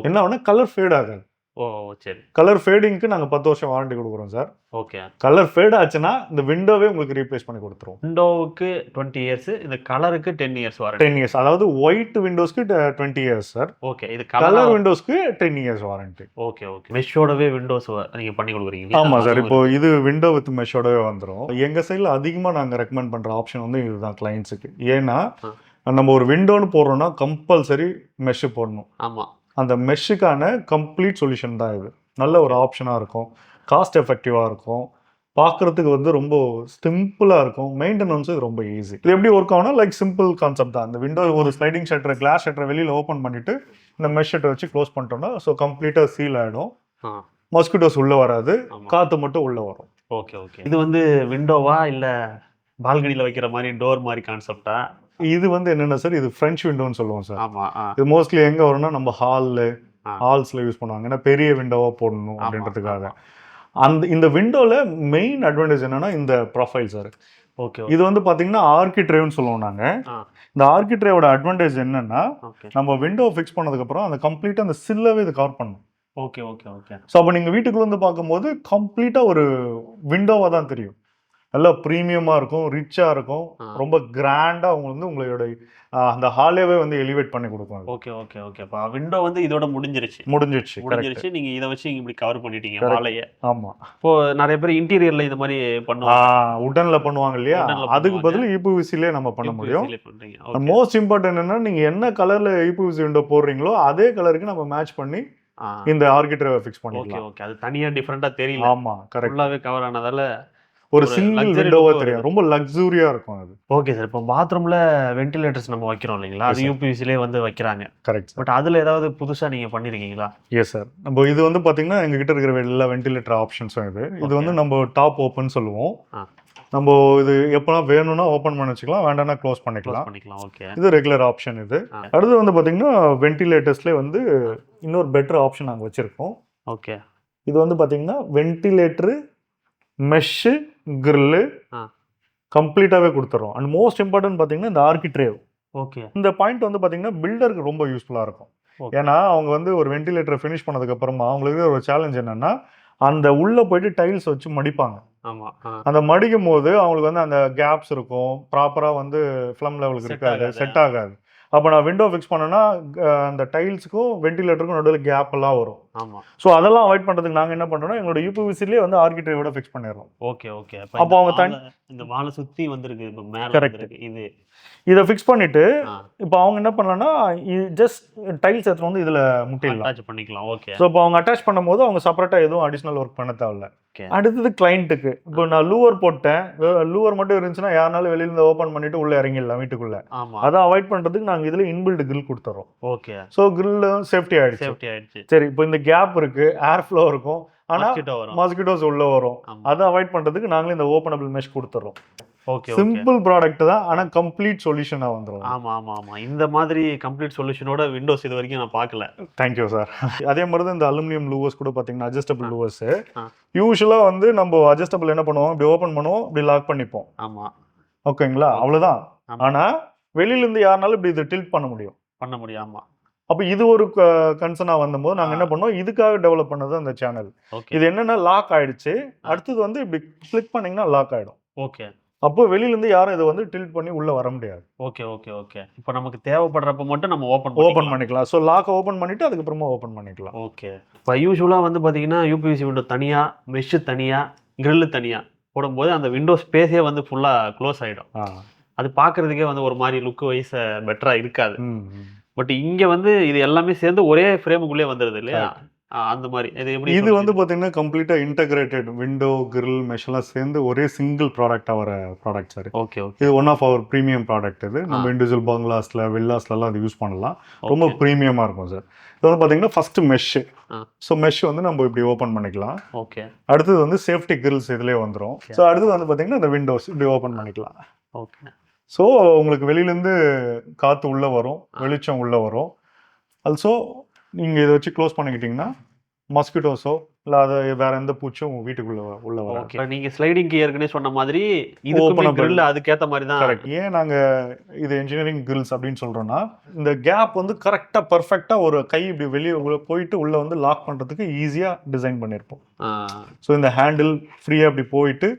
என்ன ஆகுனா கலர் ஃபேட் ஆகாது. ஓ சரி. கலர் ஃபேடிங்க்கு நாங்க 10 வருஷம் வாரண்டி கொடுக்குறோம் சார். ஓகே. கலர் ஃபேட் ஆச்சுன்னா இந்த விண்டோவே உங்களுக்கு ரீப்ளேஸ் பண்ணி கொடுத்துருவோம். விண்டோவுக்கு 20 இயர்ஸ், இந்த கலருக்கு 10 இயர்ஸ் வாரண்டி. 10 இயர்ஸ். அதாவது ஒயிட் விண்டோஸ்க்கு 20 இயர்ஸ் சார். ஓகே. இது கலர் விண்டோஸ்க்கு 10 இயர்ஸ் வாரண்டி. Okay okay. மெஷ்ஷோடவே விண்டோஸ் நீங்க பண்ணி கொடுக்குறீங்க. ஆமா சார். இப்போ இது விண்டோ வித் மெஷ்ஷோடவே வந்துரும். எங்க சைடுல அதிகமா நாங்க ரெக்கமெண்ட் பண்ற ஆப்ஷன் வந்து இதுதான் கிளையன்ட்ஸுக்கு. ஏன்னா நம்ம ஒரு விண்டோன்னு போடுறோம்னா கம்பல்சரி மெஷ் போடணும். ஆமா. அந்த மெஷ்ஷுக்கான கம்ப்ளீட் சொல்யூஷன் தான் இது. நல்ல ஒரு ஆப்ஷனாக இருக்கும், காஸ்ட் எஃபெக்டிவாக இருக்கும், பார்க்குறதுக்கு வந்து ரொம்ப சிம்பிளாக இருக்கும், மெயின்டெனன்ஸும் இது ரொம்ப ஈஸி. இது எப்படி ஒர்க் ஆகும்னா லைக் சிம்பிள் கான்செப்ட் தான். இந்த விண்டோ ஒரு ஸ்லைடிங் ஷட்டர், கிளாஸ் ஷட்டரை வெளியில் ஓப்பன் பண்ணிவிட்டு இந்த மெஷ் ஷட்டரை வச்சு க்ளோஸ் பண்ணிட்டோம்னா ஸோ கம்ப்ளீட்டாக சீல் ஆகிடும். மஸ்கிட்டோஸ் உள்ளே வராது, காற்று மட்டும் உள்ளே வரும். Okay okay. இது வந்து விண்டோவா இல்லை பால்கனியில் வைக்கிற மாதிரி டோர் மாதிரி கான்செப்டா? இது வந்து என்னென்ன சார், இது ஃப்ரெஞ்ச் விண்டோன்னு சொல்லுவோம் சார். ஆமா. இது மோஸ்ட்லி எங்கே வரும்னா நம்ம ஹால்ஸில் யூஸ் பண்ணுவாங்க. ஏன்னா பெரிய விண்டோவாக போடணும் அப்படின்றதுக்காக. இந்த விண்டோவில் மெயின் அட்வான்டேஜ் என்னன்னா இந்த ப்ரொஃபைல் சார். ஓகே. இது வந்து பார்த்தீங்கன்னா ஆர்கிட்ரேவ்னு சொல்லுவோம் நாங்கள். இந்த ஆர்கிட்ரேவோட அட்வான்டேஜ் என்னன்னா நம்ம விண்டோ ஃபிக்ஸ் பண்ணதுக்கப்புறம் அந்த கம்ப்ளீட்டாக அந்த சில்லவே இது கவர் பண்ணும். Okay okay okay. ஸோ அப்போ நீங்கள் வீட்டுக்குள்ள வந்து பார்க்கும்போது கம்ப்ளீட்டாக ஒரு விண்டோவாக தான் தெரியும். நல்லா ப்ரீமியமாக இருக்கும், ரிச்சாக இருக்கும், ரொம்ப கிராண்டாக அவங்க வந்து உங்களோட அந்த ஹாலேவே வந்து எலிவேட் பண்ணி கொடுக்கும். Okay okay okay. அப்போ விண்டோ வந்து இதோட முடிஞ்சிருச்சு. நீங்கள் இதை வச்சு இப்படி கவர் பண்ணிட்டீங்க ஹாலையே. ஆமாம். இப்போ நிறைய பேர் இன்டீரியரில் இந்த மாதிரி பண்ணுவாங்க, உடனில் பண்ணுவாங்க இல்லையா, அதுக்கு பதில் யூபிவிசிலே நம்ம பண்ண முடியும். மோஸ்ட் இம்பார்ட்டன்ட் என்னன்னா நீங்கள் என்ன கலரில் யூபிவிசி விண்டோ போடுறீங்களோ அதே கலருக்கு நம்ம மேட்ச் பண்ணி இந்த ஆர்கிட்ரேவை ஃபிக்ஸ் பண்ணிக்கலாம். ஓகே. அது தனியாக டிஃப்ரெண்ட்டாக தெரியல. ஆமாம், கரெக்ட். ஃபுல்லாகவே கவர் ஆனதால ஒரு சிங்கிள் விண்டோவா தெரியும், ரொம்ப லக்ஸூரியா இருக்கும் அது. Okay sir. இப்போ பாத்ரூம்ல வென்டிலேட்டர்ஸ் நம்ம வைக்கிறோம் இல்லைங்களா, அது யூபிவிசிலே வந்து வைக்கிறாங்க. கரெக்ட். பட் அதுல ஏதாவது புதுசா நீங்க பண்ணிருக்கீங்களா? Yes sir. நம்ம இது வந்து பாத்தீங்கன்னா எங்க கிட்ட இருக்கிற எல்லா வென்டிலேட்டர் ஆப்ஷன்ஸும் இது வந்து நம்ம டாப் ஓப்பன் சொல்லுவோம். நம்ம இது எப்பனா வேணும்னா ஓப்பன் பண்ணி வச்சுக்கலாம், வேண்டாம்னா க்ளோஸ் பண்ணிக்கலாம். ஓகே. இது ரெகுலர் ஆப்ஷன். இது அடுத்து வந்து பாத்தீங்கன்னா வென்டிலேட்டர்ஸ்லேயே வந்து இன்னொரு பெட்டர் ஆப்ஷன் நாங்கள் வச்சிருக்கோம். ஓகே. இது வந்து பாத்தீங்கன்னா வென்டிலேட்டரு, மெஷ்ஷு, கிரில்லு கம்ப்ளீட்டாகவே கொடுத்துறோம். அண்ட் மோஸ்ட் இம்பார்ட்டன்ட் பார்த்தீங்கன்னா இந்த ஆர்கிட்ரேவ். ஓகே. இந்த பாயிண்ட் வந்து பார்த்தீங்கன்னா பில்டருக்கு ரொம்ப யூஸ்ஃபுல்லாக இருக்கும். ஏன்னா அவங்க வந்து ஒரு வென்டிலேட்டரை ஃபினிஷ் பண்ணதுக்கப்புறமா அவங்களுக்கு ஒரு சேலஞ்ச் என்னன்னா அந்த உள்ளே போயிட்டு டைல்ஸ் வச்சு மடிப்பாங்க. அந்த மடிக்கும் போது அவங்களுக்கு வந்து அந்த கேப்ஸ் இருக்கும், ப்ராப்பராக வந்து ஃப்ளம் லெவலுக்கு இருக்காது, செட் ஆகாது. அப்போ நான் விண்டோ ஃபிக்ஸ் பண்ணேன்னா அந்த டைல்ஸுக்கும் வென்டிலேட்டருக்கும் நடுவில் கேப் எல்லாம் வரும். ஆமாம். ஸோ அதெல்லாம் அவாய்ட் பண்ணுறதுக்கு நாங்கள் என்ன பண்ணுறோம்னா எங்களோட யூபிவிசிலே வந்து ஆர்கிட்ரேவோட ஃபிக்ஸ் பண்ணிடுறோம். Okay okay. அப்போ அவங்க இந்த வாழை சுற்றி வந்திருக்கு இப்போ மேலே. கரெக்ட். இதை ஃபிக்ஸ் பண்ணிட்டு இப்போ அவங்க என்ன பண்ணலாம்னா ஜஸ்ட் டைல்ஸ் எடுத்து வந்து இதில் முட்டிடலாம், அட்டாச் பண்ணிக்கலாம். ஓகே. ஸோ இப்போ அவங்க அட்டாச் பண்ணும்போது அவங்க செப்பரேட்டாக எதுவும் அடிஷ்னல் ஒர்க் பண்ண தேவையில்ல. ஓகே. அடுத்தது கிளைண்ட்டுக்கு இப்போ நான் லூவர் போட்டேன், லூவர் மட்டும் இருந்துச்சுன்னா யாருனாலும் வெளியில இருந்து ஓப்பன் பண்ணிட்டு உள்ள இறங்கிடலாம் வீட்டுக்குள்ள. ஆமா. அதை அவாய்ட் பண்றதுக்கு நாங்க இதுல இன்பில்ட் கிரில் கொடுத்துறோம். ஓகே. ஸோ கிரில் சேஃப்டி ஆயிடுச்சு. சேஃப்டி ஆயிடுச்சு. சரி, இப்போ இந்த கேப் இருக்கு, ஏர் ஃப்ளோ இருக்கும், ஆனா மஸ்கிட்டோ வரும். மாஸ்கிட்டோஸ் உள்ள வரும். ஆமா. அதை அவாய்ட் பண்றதுக்கு நாங்களே இந்த ஓப்பனபிள் மெஷ் கொடுத்துறோம். ஓகே. சிம்பிள் ப்ராடக்ட் தான், ஆனா கம்ப்ளீட் சொல்யூஷனா வந்துரும். ஆமா ஆமா ஆமா. இந்த மாதிரி கம்ப்ளீட் சொல்யூஷனோட விண்டோஸ் இது வரைக்கும் நான் பார்க்கல. Thank you sir. அதே மாதிரி தான் இந்த அலுமினியம் லூவர்ஸ் கூட பாத்தீங்கன்னா அட்ஜஸ்டபிள் லூவர்ஸ். ஆ. யூஸ்வலா வந்து நம்ம அட்ஜஸ்டபிள் என்ன பண்ணுவோம், இப்படி ஓபன் பண்ணுவோம், இப்படி லாக் பண்ணிப்போம். ஆமா. ஓகேங்களா, அவ்வளவுதான். ஆமா. ஆனா வெளியில இருந்து யாருனாலும் இப்படி இதை டில்ட் பண்ண முடியும். பண்ண முடியும். ஆமா. அப்ப இது ஒரு கன்சர்னா வந்தபோது நாங்க என்ன பண்ணோம், இதுக்காக டெவலப் பண்ணது அந்த சேனல். ஓகே. இது என்னன்னா லாக் ஆயிடுச்சு, அடுத்தது வந்து இப்படி கிளிக் பண்ணீங்கன்னா லாக் ஆயிடும். ஓகே. அப்போ வெளியில இருந்து யாரும் இதை வந்து டில்ட் பண்ணி உள்ள வர முடியாது. Okay okay okay. இப்போ நமக்கு தேவைப்படுறப்ப மட்டும் நம்ம ஓபன் பண்ணிக்கலாம். ஸோ லாக் ஓபன் பண்ணிட்டு அதுக்கப்புறமா ஓபன் பண்ணிக்கலாம். ஓகே. இப்போ யூஸ்வலாக வந்து பார்த்தீங்கன்னா யூபிவிசி விண்டோ தனியாக, மெஷ்ஷு தனியாக, கிரில்லு தனியாக போடும்போது அந்த விண்டோ ஸ்பேஸே வந்து ஃபுல்லாக க்ளோஸ் ஆகிடும். அது பார்க்குறதுக்கே வந்து ஒரு மாதிரி லுக் வைஸ் பெட்டராக இருக்காது. பட் இங்கே வந்து இது எல்லாமே சேர்ந்து ஒரே ஃப்ரேமுக்குள்ளே வந்துடுது இல்லையா? அந்த மாதிரி இது வந்து பாத்தீங்கன்னா கம்ப்ளீட்டா இன்டகிரேட்டட் விண்டோ கிரில் மெஷ் எல்லாம் சேர்ந்து ஒரே சிங்கிள் ப்ராடக்டா வர ப்ராடக்ட் சார். Okay okay. இது one of our premium product. இது நம்ம இண்டிவிஜுவல் பங்களாஸ்ல வில்லாஸ்ல எல்லாம் அது யூஸ் பண்ணலாம். ரொம்ப ப்ரீமியமா இருக்கும் சார். இது வந்து பாத்தீங்கன்னா ஃபர்ஸ்ட் மெஷ். ஸோ மெஷ் வந்து நம்ம இப்படி ஓப்பன் பண்ணிக்கலாம். ஓகே. அடுத்தது வந்து சேஃப்டி கிரில்ஸ் இதுலயே வந்துடும். ஸோ அடுத்தது வந்து பாத்தீங்கன்னா இந்த விண்டோஸ் இப்படி ஓப்பன் பண்ணிக்கலாம். ஓகே. ஸோ உங்களுக்கு வெளியிலேருந்து காற்று உள்ளே வரும், வெளிச்சம் உள்ளே வரும். ஆல்சோ நீங்கள் இதை வச்சு க்ளோஸ் பண்ணிக்கிட்டிங்கன்னா மஸ்கிட்டோஸோ இல்லை அதை வேற எந்த பூச்சும் வீட்டுக்குள்ளே உள்ள வரும். ஓகே. நீங்கள் ஸ்லைடிங்க்கு ஏற்கனவே சொன்ன மாதிரி இதுக்குமே கிரில் அதுக்கேற்ற மாதிரி தான். கரெக்ட். ஏன் நாங்கள் இது இன்ஜினியரிங் கிரில்ஸ் அப்படின்னு சொல்கிறோன்னா, இந்த கேப் வந்து கரெக்டாக பர்ஃபெக்டாக ஒரு கை இப்படி வெளியே போயிட்டு உள்ளே வந்து லாக் பண்ணுறதுக்கு ஈஸியாக டிசைன் பண்ணியிருப்போம். ஸோ இந்த ஹேண்டில் ஃப்ரீயாக இப்படி போயிட்டு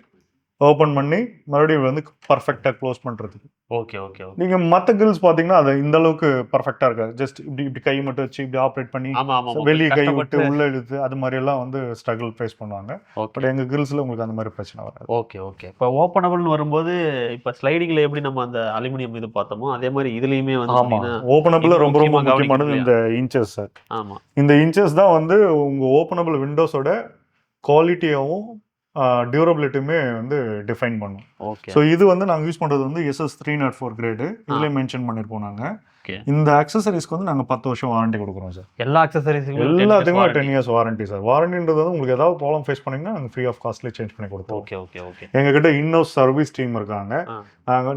ஓப்பன் பண்ணி மறுபடியும் வந்து பர்ஃபெக்டாக க்ளோஸ் பண்ணுறதுக்கு. Okay okay. நீங்கள் மற்ற கிரில்ஸ் பார்த்தீங்கன்னா அது இந்த அளவுக்கு பர்ஃபெக்டாக இருக்காது. ஜஸ்ட் இப்படி கை மட்டும் வச்சு இப்படி ஆப்ரேட் பண்ணி வெளியே கை விட்டு உள்ள இழுத்து அது மாதிரி எல்லாம் வந்து ஸ்ட்ரகிள் ஃபேஸ் பண்ணுவாங்க. பட் எங்கள் கிரில்ஸில் உங்களுக்கு அந்த மாதிரி பிரச்சனை வராது. Okay okay. இப்போ ஓப்பனபிள்னு வரும்போது இப்போ ஸ்லைடிங்கில் எப்படி நம்ம அந்த அலுமினியம் இது பார்த்தோமோ அதே மாதிரி இதுலேயுமே வந்து ஓப்பனபிள் ரொம்ப ரொம்ப முக்கியமானது இந்த இன்ச்சஸ் சார். ஆமாம். இந்த இன்ச்சஸ் தான் வந்து உங்கள் ஓப்பனபிள் விண்டோஸோட குவாலிட்டியாகவும் டியூரபிலிட்டியுமே வந்து டிஃபைன் பண்ணும். ஓகே. ஸோ இது வந்து நாங்கள் யூஸ் பண்ணுறது வந்து SS304 கிரேடு. இதுலேயே மென்ஷன் பண்ணியிருப்போம் நாங்கள். இந்த அக்சசரிஸ்க்கு வந்து நாங்கள் 10 வருஷம் வாரண்டி கொடுக்குறோம் சார். எல்லா அக்சசரிஸுக்கும் எல்லாத்துக்குமே 10 இயர்ஸ் வாரண்டி சார். வாரண்டின்றது வந்து உங்களுக்கு ஏதாவது ப்ராப்ளம் ஃபேஸ் பண்ணிங்கன்னா நாங்கள் ஃப்ரீ ஆஃப் காஸ்ட்லேயே சேஞ்ச் பண்ணி கொடுத்தோம். Okay okay okay. எங்ககிட்ட இன்னொரு சர்வீஸ் டீம் இருக்காங்க.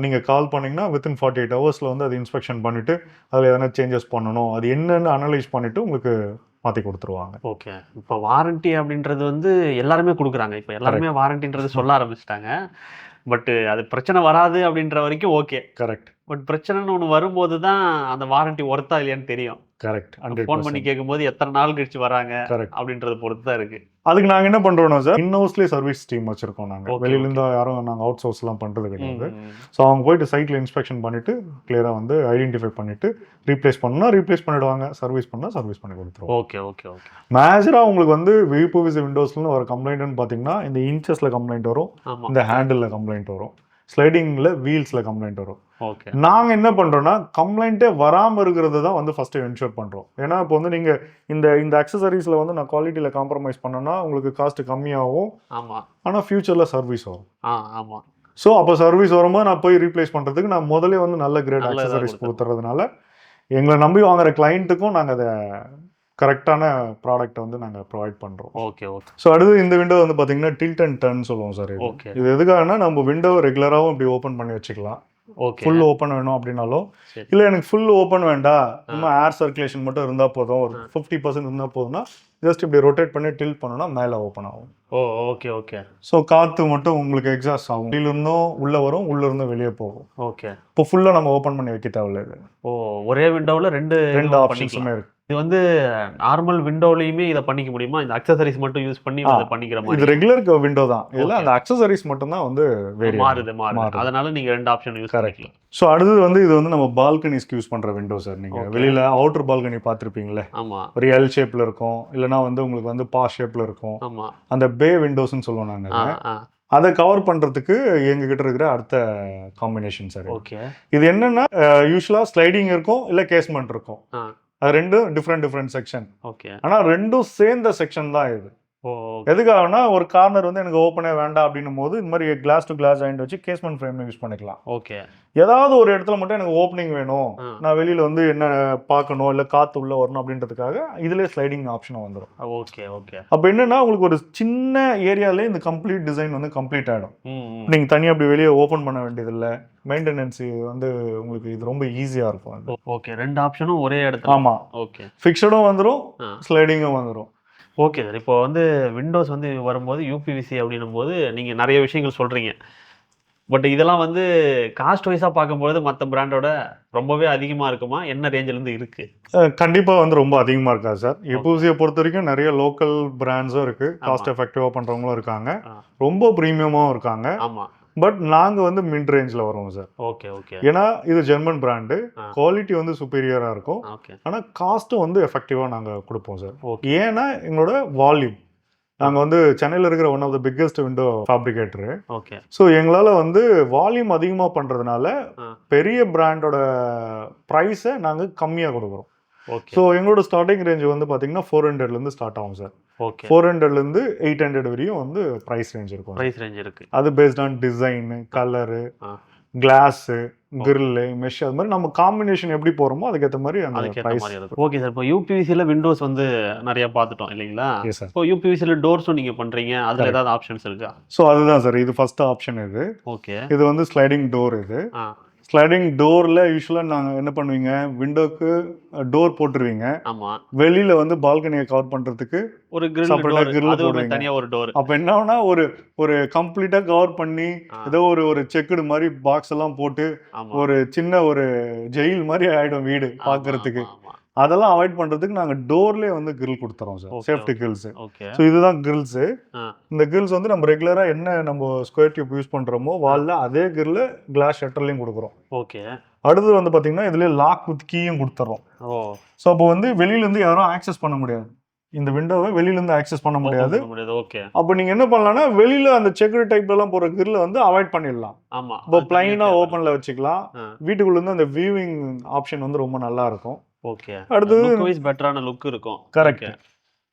நீங்கள் கால் பண்ணிங்கன்னா வித்தின் 48 ஹவர்ஸில் வந்து அது இன்ஸ்பெக்ஷன் பண்ணிவிட்டு அதில் எதனா சேஞ்சஸ் பண்ணணும் அது என்னென்னு அனலைஸ் பண்ணிவிட்டு உங்களுக்கு மாற்றி கொடுத்துருவாங்க. ஓகே. இப்போ வாரண்டி அப்படின்றது வந்து எல்லாருமே கொடுக்குறாங்க. இப்போ எல்லாருமே வாரண்டின்றது சொல்ல ஆரம்பிச்சிட்டாங்க. பட் அது பிரச்சனை வராது அப்படின்ற வரைக்கும் ஓகே. கரெக்ட். பட் பிரச்சனைன்னு ஒன்று வரும்போது தான் அந்த வாரண்டி ஒர்த்தா இல்லையான்னு தெரியும். கரெக்ட். ஃபோன் பண்ணி கேட்கும்போது எத்தனை நாள் கழிச்சு வராங்க அப்படின்றத பொறுத்து தான் இருக்கு. அதுக்கு நாங்கள் என்ன பண்ணுறோம்னா சார், இன்னோஸ்லேயே சர்வீஸ் டீம் வச்சிருக்கோம். நாங்கள் வெளியிலேருந்து யாரும் நாங்கள் அவுட் சோர்ஸ்லாம் பண்ணுறது கிடையாது. ஸோ அவங்க போயிட்டு சைட்டில் இன்ஸ்பெக்ஷன் பண்ணிட்டு கிளியராக வந்து ஐடென்டிஃபை பண்ணிட்டு ரீப்ளேஸ் பண்ணால் ரீப்ளேஸ் பண்ணிடுவாங்க, சர்வீஸ் பண்ணால் சர்வீஸ் பண்ணி கொடுத்துருவோம். Okay okay okay. மேஜராக உங்களுக்கு வந்து யூபிவிசி விண்டோஸ்ல ஒரு கம்ப்ளைண்ட்னு பார்த்தீங்கன்னா இந்த இன்ச்சஸில் கம்ப்ளைண்ட் வரும், இந்த ஹேண்டிலில் கம்ப்ளைண்ட் வரும், ஸ்லைடிங்கில் வீல்ஸில் கம்ப்ளைண்ட் வரும். ஓகே. நாங்கள் என்ன பண்ணுறோன்னா கம்ப்ளைண்ட்டே வராமல் இருக்கிறது தான் வந்து ஃபஸ்ட்டு என்ஷூர் பண்ணுறோம். ஏன்னா இப்போ வந்து நீங்கள் இந்த அக்சசரிஸில் வந்து நான் குவாலிட்டியில் காம்ப்ரமைஸ் பண்ணேன்னா உங்களுக்கு காஸ்ட்டு கம்மியாகும். ஆமாம். ஆனால் ஃபியூச்சரில் சர்வீஸ் வரும். ஆமாம். ஸோ அப்போ சர்வீஸ் வரும்போது நான் போய் ரீப்ளேஸ் பண்ணுறதுக்கு நான் முதலே வந்து நல்ல கிரேட் அக்சசரிஸ் கொடுத்துறதுனால எங்களை நம்பி வாங்குற கிளைண்ட்டுக்கும் நாங்கள் அதை கரெக்டான ப்ராடக்ட் வந்து நாங்கள் ப்ரொவைட் பண்ணுறோம். Okay okay. ஸோ அடுத்து இந்த விண்டோ வந்து பார்த்தீங்கன்னா டில்ட் அண்ட் டர்ன் சொல்லுவோம் சார். இது எதுக்காகனா நம்ம விண்டோ ரெகுலராகவும் இப்படி ஓப்பன் பண்ணி வச்சுக்கலாம். ஃபுல் ஓப்பன் வேணும் அப்படின்னாலும், இல்லை எனக்கு ஃபுல் ஓப்பன் வேண்டாம், இன்னும் ஏர் சர்க்குலேஷன் மட்டும் இருந்தால் போதும், ஒரு 50% இருந்தால் போதும்னா ஜஸ்ட் இப்படி ரொட்டேட் பண்ணி டில்ட் பண்ணோன்னா மேலே ஓப்பன் ஆகும். Okay okay. ஸோ காற்று மட்டும் உங்களுக்கு எக்ஸாஸ்ட் ஆகும். வெளியிலிருந்தும் உள்ளே வரும், உள்ளிருந்தும் வெளியே போகும். ஓகே. இப்போ ஃபுல்லாக நம்ம ஓப்பன் பண்ணி வைக்க தேவையில்லை. ஒரே விண்டோவில் ரெண்டு ஆப்ஷன்ஸுமே இருக்கு. இது வந்து நார்மல் விண்டோலையுமே இதை பண்ணிக்க முடியுமா? இந்த அக்சசரிஸ் மட்டும் யூஸ் பண்ணி அதை பண்ணிக்கிற மாதிரி. இது ரெகுலர் விண்டோ தான். இதுல அந்த அக்சசரிஸ் மட்டும் தான் வந்து மாறுது. அதனால நீங்க ரெண்டு ஆப்ஷன் யூஸ் பண்ணிக்கலாம். ஸோ அடுத்து வந்து இது வந்து நம்ம பால்கனிஸ்க்கு யூஸ் பண்ற விண்டோ சார். நீங்க வெளியில அவுட்டர் பால்கனி பார்த்துருப்பீங்களே, ஒரு எல் ஷேப்ல இருக்கும், இல்லைன்னா வந்து உங்களுக்கு வந்து பா ஷேப்ல இருக்கும். அந்த பே விண்டோஸ்ன்னு சொல்லுவோம் நாங்க. அதை கவர் பண்றதுக்கு எங்ககிட்ட இருக்கிற அடுத்த காம்பினேஷன் சார். ஓகே. இது என்னன்னா யூஸ்வலா ஸ்லைடிங் இருக்கும், இல்ல கேஸ்மெண்ட் இருக்கும். அது ரெண்டும் டிஃப்ரெண்ட் செக்ஷன். ஓகே. ஆனா ரெண்டும் சேர்ந்த செக்ஷன் தான் இது. ஓ எதுக்காகனா ஒரு கார்னர் வந்து எனக்கு ஓப்பனே வேண்டாம் அப்படின்னும் போது இந்த மாதிரி கிளாஸ் டு கிளாஸ் ஜாயிண்ட் வச்சு கேஸ்மெண்ட் ஃப்ரேம் யூஸ் பண்ணிக்கலாம். ஓகே. ஏதாவது ஒரு இடத்துல மட்டும் எனக்கு ஓப்பனிங் வேணும், நான் வெளியில வந்து என்ன பார்க்கணும் இல்லை காற்று உள்ள வரணும் அப்படின்றதுக்காக இதுலேயே ஸ்லைடிங் ஆப்ஷன் வந்துடும். Okay okay. அப்போ என்னன்னா உங்களுக்கு ஒரு சின்ன ஏரியாலே இந்த கம்ப்ளீட் டிசைன் வந்து கம்ப்ளீட் ஆகிடும். நீங்கள் தனியாக அப்படி வெளியே ஓப்பன் பண்ண வேண்டியதில்லை. மெயின்டெனன்ஸ் வந்து உங்களுக்கு இது ரொம்ப ஈஸியாக இருக்கும். ஓகே, 2 ஆப்ஷனும் ஒரே இடத்துல. ஆமாம். ஓகே. ஃபிக்ஸடும் வந்துடும், ஸ்லைடிங்கும் வந்துடும். Okay sir. இப்போ வந்து விண்டோஸ் வந்து வரும்போது யூபிவிசி அப்படின்னும் போது நீங்கள் நிறைய விஷயங்கள் சொல்கிறீங்க. பட் இதெல்லாம் வந்து காஸ்ட் வைஸாக பார்க்கும்போது மற்ற பிராண்டோட ரொம்பவே அதிகமாக இருக்குமா? என்ன ரேஞ்சிலேருந்து இருக்குது? கண்டிப்பாக வந்து ரொம்ப அதிகமாக இருக்காது சார். யூபிவிசியை பொறுத்த வரைக்கும் நிறைய லோக்கல் பிராண்ட்ஸும் இருக்குது, காஸ்ட் எஃபெக்டிவாக பண்ணுறவங்களும் இருக்காங்க, ரொம்ப ப்ரீமியமாகவும் இருக்காங்க. ஆமாம். பட் நாங்கள் வந்து மிட் ரேஞ்சில் வருவோம் சார். Okay okay. ஏன்னா இது ஜெர்மன் பிராண்டு, குவாலிட்டி வந்து சுப்பீரியராக இருக்கும். ஆனால் காஸ்ட்டும் வந்து எஃபெக்டிவாக நாங்கள் கொடுப்போம் சார். ஏன்னா எங்களோட வால்யூம், நாங்கள் வந்து சென்னையில் இருக்கிற one of the biggest window fabricator. Okay. So எங்களால் வந்து வால்யூம் அதிகமாக பண்ணுறதுனால பெரிய பிராண்டோட ப்ரைஸை நாங்கள் கம்மியாக கொடுக்குறோம். ஸோ எங்களோட ஸ்டார்டிங் ரேஞ்ச் வந்து பார்த்தீங்கன்னா 400லேருந்து ஸ்டார்ட் ஆகும் சார். ஓகே. 400லேருந்து 800 வரையும் வந்து ப்ரைஸ் ரேஞ்ச் இருக்கும். ப்ரைஸ் ரேஞ்ச் இருக்கு. அது based on design, colour, class, grill, mesh, அது மாதிரி நம்ம காம்பினேஷன் எப்படி போகிறோமோ அதுக்கேற்ற மாதிரி அந்த ப்ரைஸ். Okay sir. இப்போ யூபிவிசியில் விண்டோஸ் வந்து நிறைய பார்த்துட்டோம் இல்லைங்களா? இப்போ யூபிவிசியில் டோர்ஸும் நீங்கள் பண்ணுறீங்க, அதில் ஏதாவது ஆப்ஷன்ஸ் இருக்கா? ஸோ அதுதான் சார், இது ஃபர்ஸ்ட் ஆப்ஷன். இது ஓகே. இது வந்து ஸ்லைடிங் டோர். இது ஸ்லைடிங் டோரில் யூஸ்வலாக நாங்கள் என்ன பண்ணுவீங்க, விண்டோக்கு டோர் போட்டுருவீங்க. ஆமாம். வெளியில் வந்து பால்கனியை கவர் பண்ணுறதுக்கு ஒரு கிரில் போடுவீங்க, தனியாக ஒரு டோர். அப்போ என்ன ஆகுனா ஒரு கம்ப்ளீட்டாக கவர் பண்ணி ஏதோ ஒரு செக்குடு மாதிரி பாக்ஸ் எல்லாம் போட்டு ஒரு சின்ன ஒரு ஜெயில் மாதிரி ஆகிடும் வீடு பார்க்கறதுக்கு. அதெல்லாம் அவாய்ட் பண்ணுறதுக்கு நாங்கள் டோர்லேயே வந்து கிரில் கொடுத்துறோம் சார், சேஃப்டி கிரில்ஸு. ஸோ இதுதான் கிரில்ஸு. இந்த கிரில்ஸ் வந்து நம்ம ரெகுலராக என்ன நம்ம ஸ்கொயர் டியூப் யூஸ் பண்ணுறோமோ வாலில் அதே கிரில் கிளாஸ் ஷட்டர்லையும் கொடுக்குறோம். ஓகே. அடுத்தது வந்து பார்த்தீங்கன்னா இதுலேயே லாக் வித் கீயும் கொடுத்துட்றோம். ஸோ அப்போ வந்து வெளியிலேருந்து யாரும் ஆக்சஸ் பண்ண முடியாது, இந்த விண்டோவை வெளியிலேருந்து ஆக்சஸ் பண்ண முடியாது. ஓகே. அப்போ நீங்கள் என்ன பண்ணலாம்னா வெளியில் அந்த செக்குடு டைப்லலாம் போகிற கிரில் வந்து அவாய்ட் பண்ணிடலாம். ஆமாம். இப்போ பிளைனாக ஓப்பனில் வச்சுக்கலாம். வீட்டுக்குள்ளேருந்து அந்த வியூவிங் ஆப்ஷன் வந்து ரொம்ப நல்லா இருக்கும். ஓகே. அடுத்தது லுக் வைஸ் பெட்டரான லுக் இருக்கும். கரெக்ட்.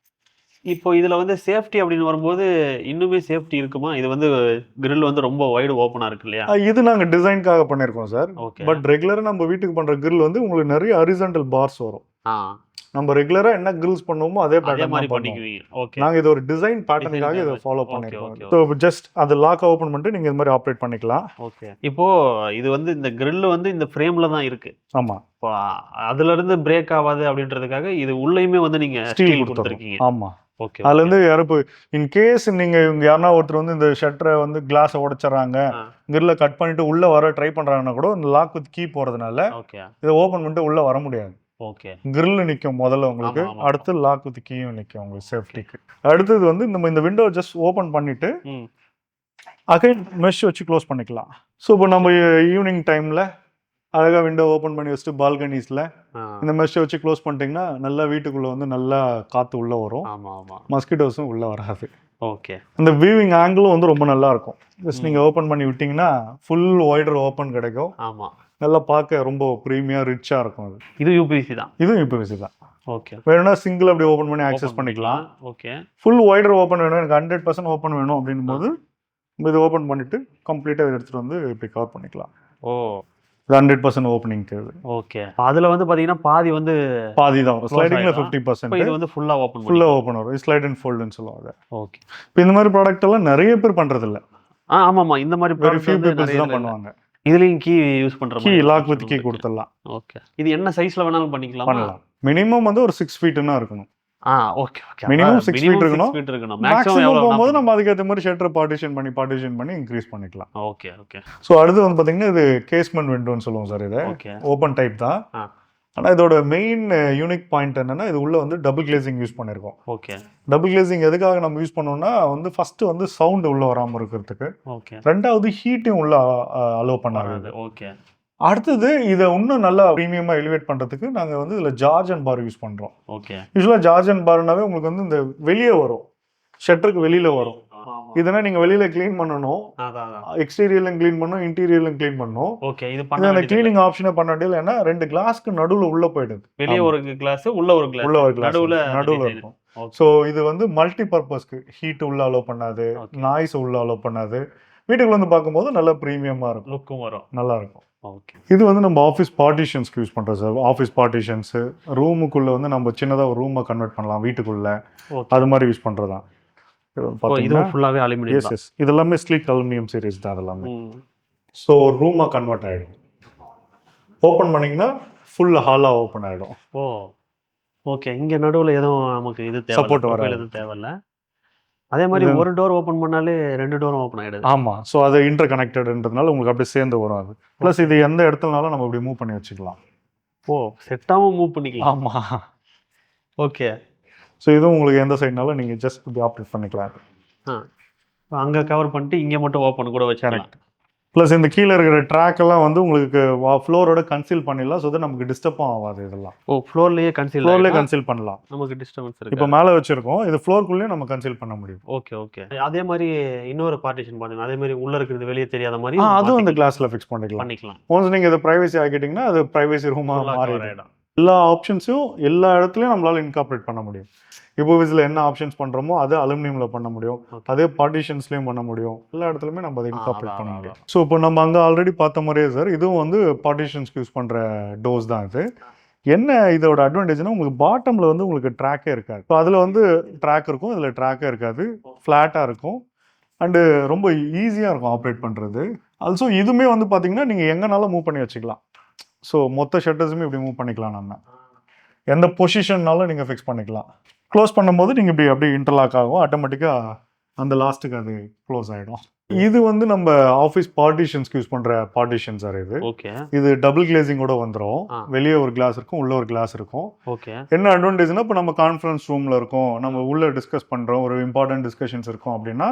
இப்போ இதுல வந்து சேஃப்டி அப்படின்னு வரும்போது இன்னுமே சேஃப்டி இருக்குமா? இது வந்து கிரில் வந்து ரொம்ப வைடு ஓப்பனா இருக்கு இல்லையா? இது நாங்க டிசைனுக்காக பண்ணிருக்கோம் சார். பட் ரெகுலரா நம்ம வீட்டுக்கு பண்ற கிரில் வந்து உங்களுக்கு நிறைய ஹாரிசான்டல் பார்ஸ் வரும். நம்ம ரெகுலரா என்ன கிரில்ஸ் பண்ணுவோமோ அதே பேட்டர்ன் மாதிரி பண்ணிக்குவீங்க. ஓகே. நாங்க இது ஒரு டிசைன் பேட்டர்னுக்காக இத ஃபாலோ பண்ணிருக்கோம். சோ ஜஸ்ட் அது லாக் ஓபன் பண்ணிட்டு நீங்க இந்த மாதிரி ஆபரேட் பண்ணிக்கலாம். ஓகே. இப்போ இது வந்து இந்த கிரில் வந்து இந்த ஃப்ரேம்ல தான் இருக்கு. ஆமா. இப்போ அதுல இருந்து பிரேக் ஆகாது அப்படின்றதுக்காக இது உள்ளேயுமே வந்து நீங்க ஸ்டீல் கொடுத்திருக்கீங்க. ஆமா. ஓகே. அதுல இருந்து யாரும் இன் கேஸ் நீங்க யாரனா ஒருத்தர் வந்து இந்த ஷட்டரை வந்து கிளாஸை உடைச்சறாங்க, கிரில்ல கட் பண்ணிட்டு உள்ள வர ட்ரை பண்றாங்கன்னா கூட இந்த லாக் வித் கீ போறதுனால இதை ஓபன் பண்ணிட்டு உள்ள வர முடியாது. ஓகே. கிரில் நிற்கும் முதல்ல உங்களுக்கு, அடுத்து லாக் வித் கீயும் நிற்கும் உங்களுக்கு சேஃப்டிக்கு. அடுத்தது வந்து நம்ம இந்த விண்டோ ஜஸ்ட் ஓபன் பண்ணிட்டு அகைன் மெஷ் வச்சு க்ளோஸ் பண்ணிக்கலாம். ஸோ இப்போ நம்ம ஈவினிங் டைம்ல அழகாக விண்டோ ஓப்பன் பண்ணி வச்சுட்டு பால்கனிஸில் இந்த மெஷ்ஷை வச்சு க்ளோஸ் பண்ணிட்டீங்கன்னா நல்லா வீட்டுக்குள்ளே வந்து நல்லா காற்று உள்ளே வரும். மஸ்கிட்டோஸும் உள்ளே வராது. ஓகே. அந்த வியூவிங் ஆங்கிளும் வந்து ரொம்ப நல்லா இருக்கும். ஜஸ்ட் நீங்கள் ஓப்பன் பண்ணி விட்டிங்கன்னா ஃபுல் ஒய்டர் ஓப்பன் கிடைக்கும். ஆமாம். நல்லா பார்க்க ரொம்ப ப்ரீமியம் ரிச்சாக இருக்கும். அது இது யூபிவிசி தான். இதுவும் யூபிவிசி தான். ஓகே. வேணும்னா சிங்கிள் அப்படி ஓப்பன் பண்ணி ஆக்சஸ் பண்ணிக்கலாம். ஓகே. ஃபுல் ஒய்டர் ஓப்பன் வேணும், எனக்கு 100% ஓப்பன் வேணும் அப்படின்னும் போது இது ஓப்பன் பண்ணிட்டு கம்ப்ளீட்டாக எடுத்துகிட்டு வந்து இப்படி கவர் பண்ணிக்கலாம். ஓ, 100% ஓப்பனிங் தேவை. ஓகே. அதுல வந்து பாத்தீங்கன்னா பாதி தான் வரும். ஸ்லைடிங்ல 50%. இது வந்து ஃபுல்லா ஓப்பன் வரும். ஸ்லைட் அண்ட் ஃபோல்ட்னு சொல்லுவாங்க. ஓகே. இப்போ இந்த மாதிரி ப்ராடக்ட் எல்லாம் நிறைய பேர் பண்றது இல்ல. ஆமாமா, இந்த மாதிரி வெரி ஃபியூ பீப்பிள்ஸ் தான் பண்ணுவாங்க. இதுலயும் கீ யூஸ் பண்ற மாதிரி லாக் வித் கீ கொடுத்துடலாம். ஓகே. இது என்ன சைஸ்ல வேணாலும் பண்ணலாம். மினிமம் வந்து ஒரு 6 ஃபீட்னா இருக்கணும். Okay okay. மினிமம் 6 ஃபீட் இருக்கணும். மேக்ஸிமம் போகும்போது நம்ம அதுக்கு மாதிரி ஷட்டர் பார்ட்டிஷன் பண்ணி இன்க்ரீஸ் பண்ணிக்கலாம். Okay okay. ஸோ அடுத்து வந்து பாத்தீங்கன்னா இது கேஸ்மெண்ட் விண்டோன்னு சொல்லுவோம் சார். இது ஓப்பன் டைப் தான். ஆனால் இதோட மெயின் யூனிக் பாயிண்ட் என்னன்னா இது உள்ள வந்து டபுள் கிளேசிங் யூஸ் பண்ணியிருக்கோம். ஓகே. டபுள் கிளேசிங் எதுக்காக நம்ம யூஸ் பண்ணோம்னா வந்து ஃபர்ஸ்ட் வந்து சவுண்ட் உள்ள வராமல் இருக்கிறதுக்கு. ஓகே. ரெண்டாவது ஹீட்டையும் உள்ள அலோவ் பண்ணாது. ஓகே. அடுத்தது இதை இன்னும் நல்லா ப்ரீமியமா எலிவேட் பண்றதுக்கு நாங்க வந்து இதுல ஜார்ஜ் அண்ட் பார் யூஸ் பண்றோம். ஓகே. யூஸ்வலா ஜார்ஜ் அண்ட் பார்னாவே உங்களுக்கு வந்து இந்த வெளியே வரும், ஷட்டருக்கு வெளியில வரும். ஆமா ஆமா இதுனா நீங்க வெளியில க்ளீன் பண்ணணும், அதான் எக்ஸ்டீரியர்லயும் க்ளீன் பண்ணணும், இன்டீரியர்லயும் க்ளீன் பண்ணணும். ஓகே இது இது பண்ண அந்த வேண்டியது க்ளீனிங் ஆப்ஷனை பண்ண வேண்டியது ஏன்னா 2 கிளாஸ்க்கு நடுவுல உள்ள போயிடுது. வெளிய ஒரு கிளாஸ் உள்ள ஒரு கிளாஸ் உள்ள ஒரு கிளாஸ் நடுவுல நடுவுல இருக்கும். ஸோ இது வந்து மல்டி பர்பஸ்க்கு ஹீட் உள்ள அலோவ் பண்ணாது, நாய்ஸ் உள்ள அலோவ் பண்ணாது. வீட்டுக்குள்ள வந்து பார்க்கும்போது நல்ல ப்ரீமியமா இருக்கும், லுக்கும் வரும், நல்லா இருக்கும். ஓகே இது வந்து நம்ம ஆஃபீஸ் பார்ட்டிஷன்ஸ்க்கு யூஸ் பண்ணுறோம் சார். ஆஃபீஸ் பார்ட்டிஷன்ஸு ரூமுக்குள்ளே வந்து நம்ம சின்னதாக ஒரு ரூமை கன்வெர்ட் பண்ணலாம் வீட்டுக்குள்ளே, அது மாதிரி யூஸ் பண்ணுறது தான். இது ஃபுல்லாவே அலுமினியம் எஸ் எஸ் இது எல்லாமே ஸ்லீக் அலுமினியம் சீரிஸ் தான் அதெல்லாமே. ஸோ ரூமாக கன்வெர்ட் ஆகிடும். ஓப்பன் பண்ணிங்கன்னா ஃபுல் ஹாலாக ஓப்பன் ஆகிடும். ஓ ஓகே இங்கே நடுவில் எதுவும் நமக்கு இது Support வராது. எதுவும் தேவையில்ல. அதே மாதிரி ஒரு டோர் ஓப்பன் பண்ணாலே 2 டோரும் ஓப்பன் ஆகிடுது. ஆமாம், ஸோ அது இன்டர் கனெக்டட்ன்றதுனால உங்களுக்கு அப்படியே சேர்ந்து வரும் அது. ப்ளஸ் இது எந்த இடத்துலனாலும் நம்ம இப்படி மூவ் பண்ணி வச்சுக்கலாம். ஓ செட்டாகவும் மூவ் பண்ணிக்கலாம். ஆமாம், ஓகே. ஸோ இதுவும் உங்களுக்கு எந்த சைட்னாலும் நீங்கள் ஜஸ்ட் இப்படி ஆப்ரேட் பண்ணிக்கலாம். அங்கே கவர் பண்ணிட்டு இங்கே மட்டும் ஓப்பன் கூட வச்சுக்கலாம். ப்ளஸ் இந்த கீழே இருக்கிற ட்ராக் எல்லாம் வந்து உங்களுக்கு ஃப்ளோரோட கன்சீல் பண்ணிடலாம். ஸோ நமக்கு டிஸ்டர்பும் ஆகாது. இதெல்லாம் ஃப்ளோர்லேயே கன்சீல் பண்ணலாம். நமக்கு டிஸ்டர்பன்ஸ் இருக்கு. இப்போ மேலே வச்சிருக்கோம், இது ஃப்ளோருக்குள்ளேயே நம்ம கன்சீல் பண்ண முடியும். Okay okay. அதே மாதிரி இன்னொரு பார்ட்டிஷன் பாருங்க, அதே மாதிரி உள்ள இருக்கிறது வெளியே தெரியாத மாதிரி அதுவும் அந்த கிளாஸ்ல ஃபிக்ஸ் பண்ணிக்கலாம். ஒன்ஸ் நீங்க இதை பிரைவசி ஆக்கிட்டீங்கன்னா அது பிரைவசி ரூமா மாறிடும். எல்லா ஆப்ஷன்ஸும் எல்லா இடத்துலயும் நம்மளால இன்கார்பரேட் பண்ண முடியும். இப்போ இதில் என்ன ஆப்ஷன்ஸ் பண்ணுறோமோ அது அலுமினியம்ல பண்ண முடியும், அதே பார்ட்டிஷன்ஸ்லையும் பண்ண முடியும். எல்லா இடத்துலையுமே நம்ம அதை இன்கார்பரேட் பண்ண முடியும். ஸோ இப்போ நம்ம அங்கே ஆல்ரெடி பார்த்த மாதிரியே சார் இதுவும் வந்து பார்ட்டிஷன்ஸ்க்கு யூஸ் பண்ணுற டோர்ஸ் தான் இது. என்ன இதோட அட்வான்டேஜ்னா உங்களுக்கு பாட்டமில் வந்து உங்களுக்கு ட்ராக்கே இருக்காது. ஸோ அதில் வந்து ட்ராக் இருக்கும், இதில் ட்ராக்கே இருக்காது, ஃப்ளாட்டாக இருக்கும் அண்டு ரொம்ப ஈஸியாக இருக்கும் ஆப்ரேட் பண்ணுறது. ஆல்சோ இதுவுமே வந்து பார்த்தீங்கன்னா நீங்கள் எங்கேனாலும் மூவ் பண்ணி வச்சுக்கலாம். ஸோ மொத்த ஷட்டர்ஸுமே இப்படி மூவ் பண்ணிக்கலாம். நம்ம எந்த பொசிஷன்னாலும் நீங்கள் ஃபிக்ஸ் பண்ணிக்கலாம். க்ளோஸ் பண்ணும்போது நீங்கள் இப்படி அப்படியே இன்டர்லாக் ஆகும், ஆட்டோமேட்டிக்காக அந்த லாஸ்ட்டுக்கு அது க்ளோஸ் ஆகிடும். இது வந்து நம்ம ஆஃபீஸ் பார்ட்டிஷன்ஸ்க்கு யூஸ் பண்ணுற பார்ட்டிஷன் சார் இது. ஓகே. இது டபுள் கிளேசிங்கோட வந்துடும். வெளியே ஒரு கிளாஸ் இருக்கும், உள்ள ஒரு கிளாஸ் இருக்கும். ஓகே. என்ன அட்வான்டேஜ்னா இப்போ நம்ம கான்ஃபரன்ஸ் ரூமில் இருக்கோம், நம்ம உள்ள டிஸ்கஸ் பண்ணுறோம், ஒரு இம்பார்ட்டன்ட் டிஸ்கஷன்ஸ் இருக்கும் அப்படின்னா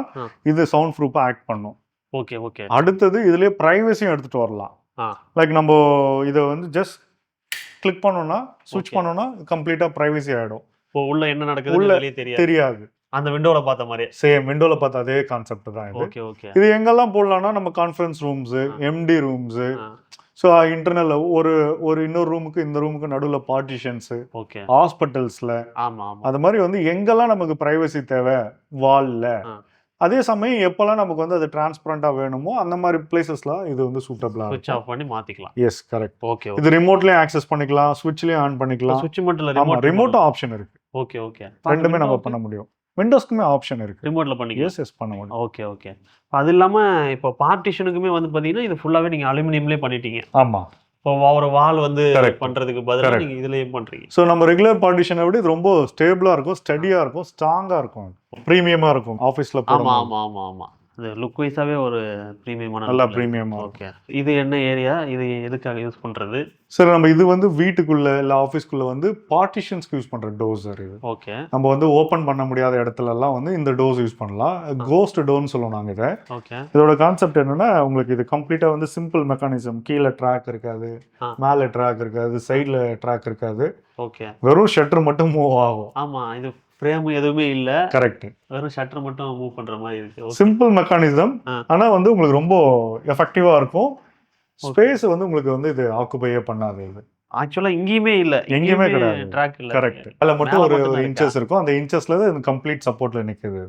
இது சவுண்ட் ப்ரூஃபாக ஆக்ட் பண்ணும். Okay okay. அடுத்தது இதுலேயே ப்ரைவசியும் எடுத்துகிட்டு வரலாம். லைக் நம்ம இதை வந்து ஜஸ்ட் கிளிக் பண்ணோம்னா ஸ்விட்ச் பண்ணோம்னா கம்ப்ளீட்டாக ப்ரைவசி ஆகிடும். உள்ள என்ன நடக்குது தெரியாது. அந்த விண்டோல பார்த்த மாதிரி சேம் விண்டோல பார்த்த அதே கான்செப்ட் தான் இது. Okay okay. இது எங்கெல்லாம் போடலாம்னா நம்ம conference rooms, MD rooms, so internal ஒரு இன்னொரு ரூமுக்கு இந்த ரூமுக்கு நடுவில் பார்ட்டிஷன்ஸ், ஓகே, ஹாஸ்பிட்டல்ஸ்ல, அது மாதிரி வந்து எங்கெல்லாம் நமக்கு ப்ரைவசி தேவை வால்ல, அதே சமயம் எப்பெல்லாம் நமக்கு வந்து அது டிரான்ஸ்பரண்டா வேணுமோ அந்த மாதிரி பிளேசஸ்லாம் இது வந்து சூட்டபிளா ஸ்விட்ச் ஆஃப் பண்ணி மாத்திக்கலாம். Yes correct. ஓகே. இது ரிமோட்லயும் ஆக்சஸ் பண்ணிக்கலாம், ஸ்விட்ச்லயும் ஆன் பண்ணிக்கலாம். ஸ்விட்ச் மட்டும் இல்ல, ரிமோட் ஆப்ஷன் இருக்கு. Okay okay. ரெண்டுமே நம்ம பண்ண முடியும். விண்டோஸ்க்குமே ஆப்ஷன் இருக்கு, ரிமோட்ல பண்ணிக்கலாம். எஸ் எஸ் பண்ண முடியும். Okay okay. அது இல்லாம இப்போ பார்ட்டிஷனுக்குமே வந்து பாத்தீங்கன்னா இது ஃபுல்லாவே நீங்க அலுமினியம்லயே பண்ணிட்டீங்க. ஆமா. இப்போ ஒரு வால் வந்து பண்றதுக்கு பதிலா நீங்க இதுலயே பண்றீங்க. ஸோ நம்ம ரெகுலர் பார்ட்டிஷனை விட இது ரொம்ப ஸ்டேபிளா இருக்கும், ஸ்டடியா இருக்கும், ஸ்ட்ராங்கா இருக்கும், ப்ரீமியமா இருக்கும் ஆஃபீஸ்ல. ஆமா ஆமா ஆமா ஆமா. அது லுக் வைஸாவே ஒரு ப்ரீமியமான, நல்ல ப்ரீமியமா. ஓகே. இது என்ன ஏரியா, இது எதுக்காக யூஸ் பண்றது சார்? நம்ம இது வந்து வீட்டுக்குள்ள இல்ல ஆஃபீஸ்க்குள்ள வந்து பார்ட்டிஷன்ஸ்க்கு யூஸ் பண்ற டோர்ஸ் சார் இது. ஓகே. நம்ம வந்து ஓபன் பண்ண முடியாத இடத்துல எல்லாம் வந்து இந்த டோர்ஸ் யூஸ் பண்ணலாம். கோஸ்ட் டோர்னு சொல்லுவோம் நாங்க இதை. ஓகே. இதோட கான்செப்ட் என்னன்னா உங்களுக்கு இது கம்ப்ளீட்டா வந்து சிம்பிள் மெக்கானிசம். கீழே ட்ராக் இருக்காது, மேலே ட்ராக் இருக்காது, சைடுல ட்ராக் இருக்காது. ஓகே. வெறும் ஷட்டர் மட்டும் மூவ் ஆகும். ஆமா, இது ஃப்ரேம் எதுவுமே இல்ல. கரெக்ட். வெறும் ஷட்டர் மட்டும் மூவ் பண்ற மாதிரி இருக்கு. சிம்பிள் மெக்கானிசம், ஆனா வந்து உங்களுக்கு ரொம்ப எஃபெக்டிவா இருக்கும். ஸ்பேஸ் வந்து உங்களுக்கு வந்து இது ஆக்குபையே பண்ணாது. இது ஆக்சுவலா எங்கேயுமே இல்ல, எங்கேயுமே கிடையாது. ட்ராக் இல்ல. கரெக்ட். அதுல மட்டும் ஒரு இன்ச்சஸ் இருக்கும், அந்த இன்ச்சஸ்ல இது கம்ப்ளீட் சப்போர்ட்ல நிக்குது.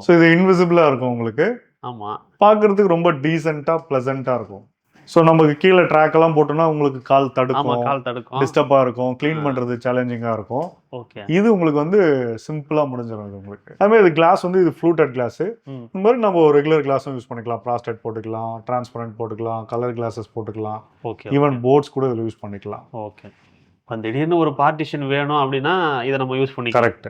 சோ இது இன்விசிபிளா இருக்கும் உங்களுக்கு. ஆமா, பாக்குறதுக்கு ரொம்ப டீசென்ட்டா பிளசண்டா இருக்கும். ஸோ நமக்கு கீழே ட்ராக் எல்லாம் போட்டோம்னா உங்களுக்கு கால் தடுக்கும், டிஸ்டர்பா இருக்கும், கிளீன் பண்றது சேலஞ்சிங்கா இருக்கும். ஓகே. இது உங்களுக்கு வந்து சிம்பிளா முடிஞ்சிடும். இது உங்களுக்கு அதுமாதிரி இது கிளாஸ் வந்து இது ஃப்ளூட்டட் கிளாஸ். இந்த மாதிரி நம்ம ரெகுலர் கிளாஸும் யூஸ் பண்ணிக்கலாம், பிளாஸ்டட் போட்டுக்கலாம், டிரான்ஸ்பரண்ட் போட்டுக்கலாம், கலர் கிளாஸஸ் போட்டுக்கலாம், ஈவன் போர்ட்ஸ் கூட இதில் யூஸ் பண்ணிக்கலாம். ஓகே. இப்போ திடீர்னு ஒரு பார்ட்டிஷன் வேணும் அப்படின்னா இதை நம்ம யூஸ் பண்ணிக்கலாம். கரெக்ட்.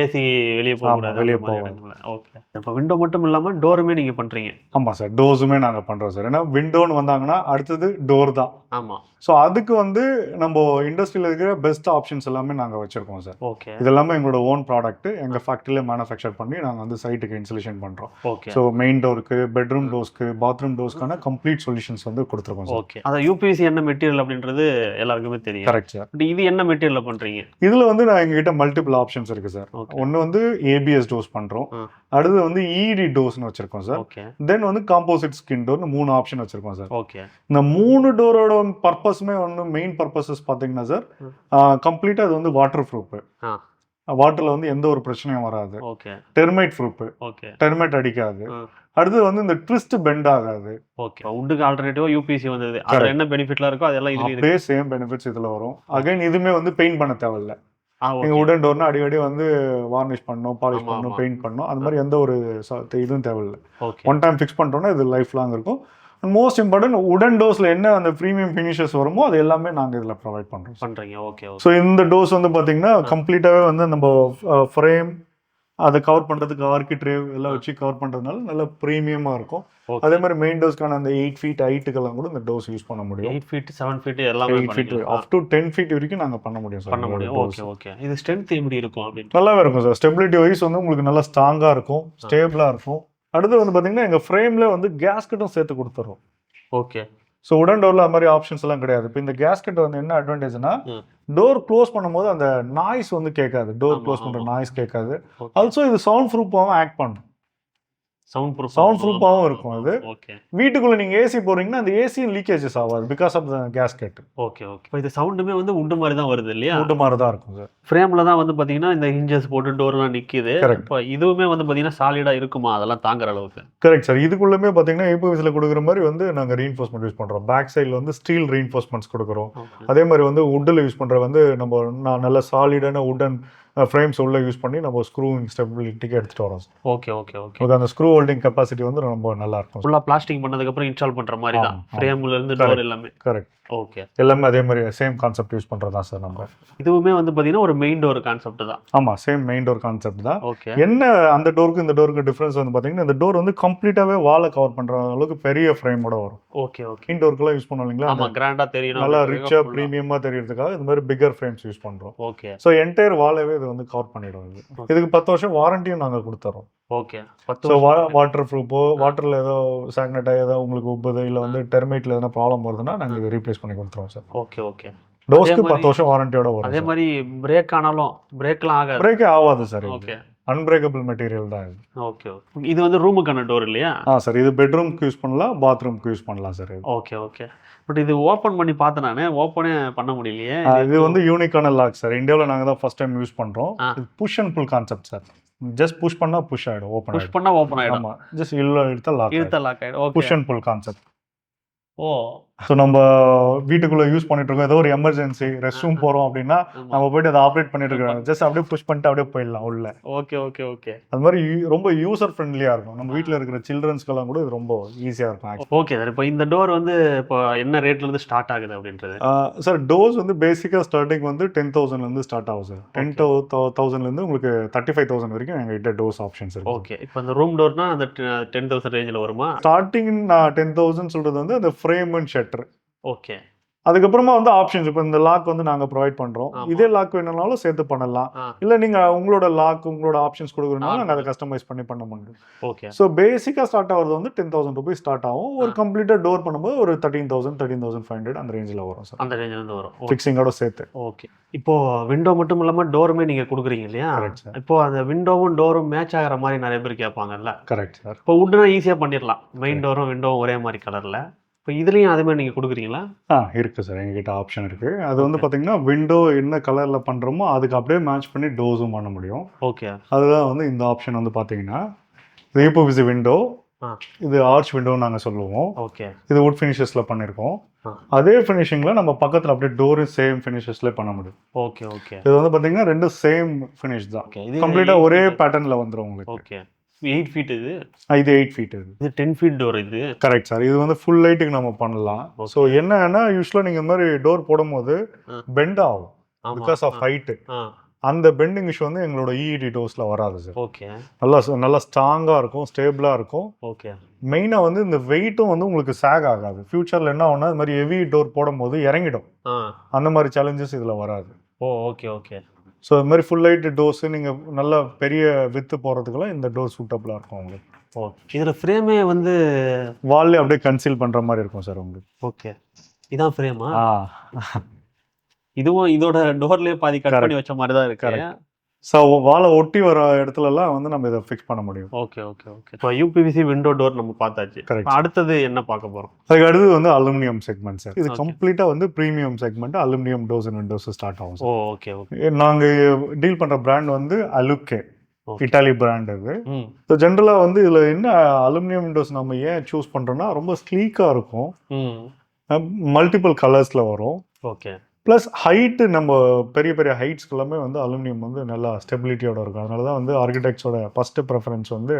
ஏசி வெளியே போகக்கூடாது, வெளியே போகணும். ஓகே. இப்போ விண்டோ மட்டும் இல்லாமல் டோருமே நீங்கள் பண்ணுறீங்க? ஆமாம் சார், டோர்ஸுமே நாங்கள் பண்ணுறோம் சார். ஏன்னா விண்டோன்னு வந்தாங்கன்னா அடுத்தது டோர் தான். ஆமாம். ஸோ அதுக்கு வந்து நம்ம இண்டஸ்ட்ரியில் இருக்கிற பெஸ்ட் ஆப்ஷன்ஸ் எல்லாமே நாங்கள் வச்சுருக்கோம் சார். ஓகே. இது எல்லாமே எங்களோட ஓன் ப்ராடக்ட், எங்கள் ஃபேக்ட்ரியில் மேனுஃபேக்சர் பண்ணி நாங்கள் வந்து சைட்டுக்கு இன்சுலேஷன் பண்ணுறோம். ஓகே. ஸோ மெயின் டோருக்கு, பெட்ரூம் டோர்ஸ்க்கு, பாத்ரூம் டோர்ஸ்க்கான கம்ப்ளீட் சொல்யூஷன்ஸ் வந்து கொடுத்துருக்கோம் சார். ஓகே. அதை யூபிவிசி என்ன மெட்டீரியல் அப்படின்றது எல்லாருக்குமே தெரியும். Correct sir. பட் இது என்ன மெட்டீரியல் பண்ணுறீங்க? இதில் வந்து நான் எங்ககிட்ட மல்டிபிள் ஆப்ஷன்ஸ் இருக்குது சார். Okay. ஒன்று வந்து ஏபிஎஸ் டோர்ஸ் பண்ணுறோம், அடுத்து வந்து இடி டோர்ஸ்னு வச்சுருக்கோம் சார். ஓகே. தென் வந்து காம்போசிட் ஸ்கின் டோர்னு 3 ஆப்ஷன் வச்சுருக்கோம் சார். ஓகே. இந்த 3 டோரோட பர்பஸுமே வந்து மெயின் பர்பஸஸ் பார்த்தீங்கன்னா சார், கம்ப்ளீட்டாக அது வந்து வாட்டர் ப்ரூஃப். வாட்டரில் வந்து எந்த ஒரு பிரச்சனையும் வராது. Okay. Termite proof. Okay. Termite அடிக்காது. அடுத்து வந்து இந்த ட்விஸ்ட் பெண்ட் ஆகாது. ஓகே. வுட்டுக்கு ஆல்டர்னேட்டிவா யூபிசி வந்தது. அதுல என்ன பெனிஃபிட்லாம் இருக்கோ அதெல்லாம் இதுல இருக்கு. அப்படியே சேம் பெனிஃபிட்ஸ் இதுல வரும். அகைன் இதுமே வந்து பெயிண்ட் பண்ண தேவையில்ல. நீங்க வுடன் டோர்னா அடிக்கடி வந்து வார்னிஷ் பண்ணணும், பாலிஷ் பண்ணணும், பெயிண்ட் பண்ணணும், அந்த மாதிரி எந்த ஒரு இதுவும் தேவையில்லை. ஒன் டைம் ஃபிக்ஸ் பண்ணிட்டோம்னா இது லைஃப் லாங் இருக்கும். மோஸ்ட் இம்பார்ட்டன்ட் வுடன் டோர்ஸ்ல என்ன அந்த ப்ரீமியம் ஃபினிஷஸ் வருமோ அது எல்லாமே நாங்க இதுல ப்ரொவைட் பண்றீங்க. ஓகே. ஸோ இந்த டோர்ஸ் வந்து பாத்தீங்கன்னா கம்ப்ளீட்டாவே வந்து நம்ம ஃப்ரேம் அதை கவர் பண்ணுறதுக்கு ஆர்கிட்ரேவ் எல்லாம் வச்சு கவர் பண்ணுறதுனால நல்ல ப்ரீமியமாக இருக்கும். அதே மாதிரி மெயின் டோர்ஸ்க்கான அந்த 8 ஃபீட் ஹைட்டுக்கெல்லாம் கூட இந்த டோர்ஸ் யூஸ் பண்ண முடியும். 8 ஃபீட் 7 ஃபீட் எல்லாமே 8 ஃபீட் அப் டு 10 ஃபீட் வரைக்கும் நாங்கள் பண்ண முடியும் சார். Okay okay. இது ஸ்ட்ரென்த் எப்படி இருக்கும் அப்படின்னு? நல்லாவே இருக்கும் சார். ஸ்டெபிலிட்டி வைஸ் வந்து உங்களுக்கு நல்லா ஸ்ட்ராங்காக இருக்கும், ஸ்டேபிளாக இருக்கும். அடுத்து வந்து பார்த்தீங்கன்னா எங்கள் ஃப்ரேமில் வந்து கேஸ்கெட்டும் சேர்த்து கொடுத்துறோம். ஓகே. ஸோ உடன் டோரில் அது மாதிரி ஆப்ஷன்ஸ் எல்லாம் கிடையாது. இப்போ இந்த கேஸ்கெட் வந்து என்ன அட்வான்டேஜ்னா, டோர் க்ளோஸ் பண்ணும்போது அந்த நாய்ஸ் வந்து கேட்காது. டோர் க்ளோஸ் பண்ணுற நாய்ஸ் கேட்காது. ஆல்சோ இது சவுண்ட் ப்ரூஃபாகவும் ஆக்ட் பண்ணும். சவுண்ட் ப்ரூஃபாகவும் இருக்கும். அது வீட்டுக்குள்ள நீங்க ஏசி போறீங்கன்னா அந்த ஏசி லீக்கேஜஸ் ஆகாது because of the gasket. Okay okay. இப்போ இது சவுண்டுமே வந்து உண்டு மாதிரி தான் வருது இல்லையா? உண்டு மாதிரி தான் இருக்கும் சார். ஃப்ரேம்ல தான் வந்து பாத்தீங்கன்னா இந்த ஹிஞ்சஸ் போட்டு டோர்லாம் நிக்குது. இப்போ இதுவுமே வந்து பாத்தீங்கன்னா சாலிடா இருக்குமா அதெல்லாம் தாங்குற அளவுக்கு? Correct sir. இதுக்குள்ளமே பாத்தீங்கன்னா ஏபிஎஸ்ல கொடுக்குற மாதிரி வந்து நாங்க ரீஇன்ஃபோர்ஸ்மெண்ட் யூஸ் பண்றோம். பேக் சைடில் வந்து ஸ்டீல் ரீஇன்ஃபோர்ஸ்மெண்ட்ஸ் கொடுக்குறோம். அதே மாதிரி வந்து வுட்டில் யூஸ் பண்ற வந்து நம்ம நல்ல சாலிடான வுடன் ஃப்ரேம்ஸ் உள்ள யூஸ் பண்ணி நம்ம ஸ்க்ரூவிங் ஸ்டெபிலிட்டிக்கு எடுத்துட்டு வரோம். Okay okay okay. அந்த ஸ்க்ரூ ஹோல்டிங் கெப்பாசிட்டி வந்து ரொம்ப நல்லா இருக்கும். ஃபுல்லா பிளாஸ்டிக் பண்ணதுக்கு அப்புறம் இன்ஸ்டால் பண்ற மாதிரி தான் ஃப்ரேம்ல இருந்து டோர் எல்லாமே. கரெக்ட். ஓகே. எல்லாமே அதே மாதிரி சேம் கான்செப்ட் யூஸ் பண்றதா சார் நம்ம. இதுவுமே வந்து பாத்தீங்கன்னா ஒரு மெயின் டோர் கான்செப்ட் தான். ஆமா, சேம் மெயின் டோர் கான்செப்ட் தான். ஓகே. என்ன அந்த டோருக்கு இந்த டோருக்கு டிஃபரன்ஸ் வந்து பாத்தீங்கன்னா இந்த டோர் வந்து கம்ப்ளீட்டாவே வாலை கவர் பண்ற அளவுக்கு பெரிய ஃப்ரேமோட வரும். Okay okay. இந்த டோருக்குலாம் யூஸ் பண்ணுவீங்களா? ஆமா, கிராண்டா தெரியணும், நல்லா ரிச்சா பிரீமியமா தெரியறதுக்காக இந்த மாதிரி பிகர் ஃப்ரேம்ஸ் யூஸ் பண்றோம். ஓகே. சோ என்டையர் வாலவே இது வந்து கவர் பண்ணிடும். இதுக்கு 10 வருஷம் வாரண்டியும் நாங்க கொடுத்துறோம். ஓகே. ஸோ வாட்டர் ப்ரூஃபோ வாட்டரில் ஏதோ சாக்னட்டா ஏதோ உங்களுக்கு உப்புது இல்லை வந்து டெர்மைட்டில் எதனா ப்ராப்ளம் வருதுன்னா நாங்கள் இதை ரீப்ளேஸ் பண்ணி கொடுத்துருவோம் சார். Okay okay. டோஸ்க்கு 10 வருஷம் வாரண்டியோட வரும். அதே மாதிரி பிரேக் ஆனாலும் பிரேக்லாம் ஆகாது? பிரேக்கே ஆகாது சார். ஓகே. அன்பிரேக்கபிள் மெட்டீரியல் தான் இது. ஓகே. இது வந்து ரூமுக்கான டோர் இல்லையா? சார் இது பெட்ரூம்க்கு யூஸ் பண்ணலாம், பாத்ரூம்க்கு யூஸ் பண்ணலாம் சார். Okay okay. பட் இது ஓப்பன் பண்ணி பார்த்தேன் நானே, ஓப்பனே பண்ண முடியலையே. இது வந்து யூனிக்கான லாக் சார். இந்தியாவில் நாங்கள் தான் ஃபர்ஸ்ட் டைம் யூஸ் பண்ணுறோம். Push and pull concept sir. Just push பண்ணா புஷ் ஆயிடும், ஓபன் புஷ் பண்ணா ஓபன் ஆயிடும். ஆமா, ஜஸ்ட் எடுத்தா லாக் ஆயிடும். Okay. Push and pull concept. Oh. So நம்ம வீட்டுக்குள்ள யூஸ் பண்ணிட்டு இருக்கோம், ஏதோ ஒரு எமர்ஜென்சி ரெஸ்ட் ரூம் போறோம் அப்படின்னா நம்ம போயிட்டு அதை ஆப்ரேட் பண்ணிட்டு இருக்கோம். ஜஸ்ட் அப்படியே புஷ் பண்ணிட்டு அப்படியே போயிடலாம் உள்ள. Okay okay okay. அது மாதிரி ரொம்ப யூசர் ஃப்ரெண்ட்லியா இருக்கும். நம்ம வீட்டில் இருக்கிற சில்ட்ரன்ஸ்க்கெல்லாம் கூட இது ரொம்ப ஈஸியா இருக்கும். Okay sir. இப்போ இந்த டோர் வந்து இப்போ என்ன ரேட்ல இருந்து ஸ்டார்ட் ஆகுது அப்படின்றது? சார் டோர்ஸ் வந்து பேசிக்கா ஸ்டார்டிங் வந்து 10,000ல இருந்து ஸ்டார்ட் ஆகும் சார். 10,000ல இருந்து உங்களுக்கு 35,000 வரைக்கும் எங்ககிட்ட டோர்ஸ் ஆப்ஷன்ஸ் இருக்கு. ஓகே. இப்போ அந்த ரூம் டோர்னா அந்த 10,000 ரேஞ்சில் வருமா? ஸ்டார்டிங் நான் 10,000 சொல்றது வந்து அந்த ஃப்ரேம் அண்ட் ஷட்டர். ஓகே. அதுக்கப்புறமா வந்து ஆப்ஷன்ஸ், இப்போ இந்த லாக் வந்து நாங்க ப்ரொவைட் பண்றோம். இதே லாக் வேணும்னாலும் சேர்த்து பண்ணலாம். இல்ல நீங்க உங்களோட லாக் உங்களோட ஆப்ஷன்ஸ் கொடுக்குறதுனால நாங்க அதை கஸ்டமைஸ் பண்ண முடியும். ஓகே. ஸோ பேசிக்கா ஸ்டார்ட் ஆகிறது வந்து 10,000 ரூபீஸ் ஸ்டார்ட் ஆகும். ஒரு கம்ப்ளீட்டா டோர் பண்ணும்போது ஒரு 13,000 13,500 அந்த ரேஞ்சில் வரும் சார். அந்த ரேஞ்சில் இருந்து வரும் ஃபிக்ஸிங்கோட சேர்த்து. ஓகே. இப்போ விண்டோ மட்டும் இல்லாம டோருமே நீங்க கொடுக்குறீங்க இல்லையா? இப்போ அந்த விண்டோவும் டோரும் மேட்ச் ஆகிற மாதிரி நிறைய பேர் கேட்பாங்கல்ல. Correct sir. இப்போ உட்னா ஈஸியா பண்ணிடலாம், மெயின் டோரும் விண்டோவும் ஒரே மாதிரி கலர்ல. இப்போ இதுலயும் அதே மாதிரி நீங்க கொடுக்குறீங்களா? இருக்கு சார், எங்ககிட்ட ஆப்ஷன் இருக்கு. அது வந்து பாத்தீங்கன்னா விண்டோ என்ன கலர்ல பண்றோமோ அதுக்கு அப்படியே மேட்ச் பண்ணி டோர்ஸும் பண்ண முடியும். ஓகே. அதுதான் வந்து இந்த ஆப்ஷன் வந்து பாத்தீங்கன்னா ஏபிஎஸ் விண்டோ, இது ஆர்ச் விண்டோன்னு நாங்க சொல்லுவோம். ஓகே. இது வுட் ஃபினிஷஸ்ல பண்ணிருக்கோம். அதே ஃபினிஷிங்ல நம்ம பக்கத்துல அப்படியே டோரும் சேம் ஃபினிஷஸ்ல பண்ண முடியும். Okay okay. இது வந்து பாத்தீங்கன்னா ரெண்டு சேம் ஃபினிஷ் தான். கம்ப்ளீட்டா ஒரே பேட்டர்ன்ல வந்துரும் உங்களுக்கு. ஓகே. 8 ஃபீட் இது 8 ஃபீட் இது 10 ஃபீட் டோர் இது. Correct sir. இது வந்து ஃபுல் லைட்டுக்கு நம்ம பண்ணலாம். ஸோ என்னன்னா யூஸ்வலா நீங்க இந்த மாதிரி டோர் போடும்போது பெண்ட் ஆகும் பிகாஸ் ஆஃப் ஹைட். அந்த பெண்டிங் இஷ்யூ வந்து எங்களோட இஇடி டோர்ஸ்ல வராது சார். ஓகே. நல்லா ஸ்ட்ராங்கா இருக்கும், ஸ்டேபிளா இருக்கும். ஓகே. மெயினா வந்து இந்த வெயிட்டும் வந்து உங்களுக்கு சாக் ஆகாது. ஃபியூச்சர்ல என்ன ஆகும்னா இந்த மாதிரி ஹெவி டோர் போடும்போது இறங்கிடும். அந்த மாதிரி சேலஞ்சஸ் இதுல வராது. ஓ ஓகே ஓகே. ஸோ இது மாதிரி ஃபுல் லைட் டோர்ஸ் நீங்கள் நல்ல பெரிய வித்து போகிறதுக்குலாம் இந்த டோர் சூட்டபுளாக இருக்கும் உங்களுக்கு. ஓகே. இதில் ஃப்ரேமே வந்து வால்லே அப்படியே கன்சீல் பண்ணுற மாதிரி இருக்கும் சார் உங்களுக்கு. ஓகே. இதான் ஃப்ரேமா? இதுவும் இதோட டோர்லேயே பாதி கட் பண்ணி வச்ச மாதிரி தான் இருக்கு. ஸோ வாழை ஒட்டி வர இடத்துலலாம் வந்து நம்ம இதை ஃபிக்ஸ் பண்ண முடியும். Okay okay okay. இப்போ யூபிவிசி விண்டோ டோர் நம்ம பார்த்தாச்சு. Correct. இப்ப அடுத்தது என்ன பார்க்க போறோம்? அதுக்கு அடுத்து வந்து அலுமினியம் செக்மெண்ட் சார். இது Okay. கம்ப்ளீட்டா வந்து premium segment aluminium doors and Windows start ஆகும் ஓ சார். Okay okay. நாங்க டீல் பண்ற பிராண்ட் வந்து அலுக்கே, Okay. இட்டாலி பிராண்ட் இது. ம் ஸோ ஜென்ரலாக வந்து இதில் என்ன அலுமினியம் விண்டோஸ் நம்ம ஏன் சூஸ் பண்ணுறோன்னா ரொம்ப ஸ்லீக்காக இருக்கும், ம் மல்டிபிள் கலர்ஸில் வரும், ஓகே. ப்ளஸ் ஹைட்டு நம்ம பெரிய பெரிய ஹைட்ஸ்க்கு எல்லாமே வந்து அலுமினியம் வந்து நல்லா ஸ்டெபிலிட்டியோட இருக்கும். அதனால தான் வந்து ஆர்கிடெக்ட்ஸோட ஃபர்ஸ்ட் ப்ரெஃபரன்ஸ் வந்து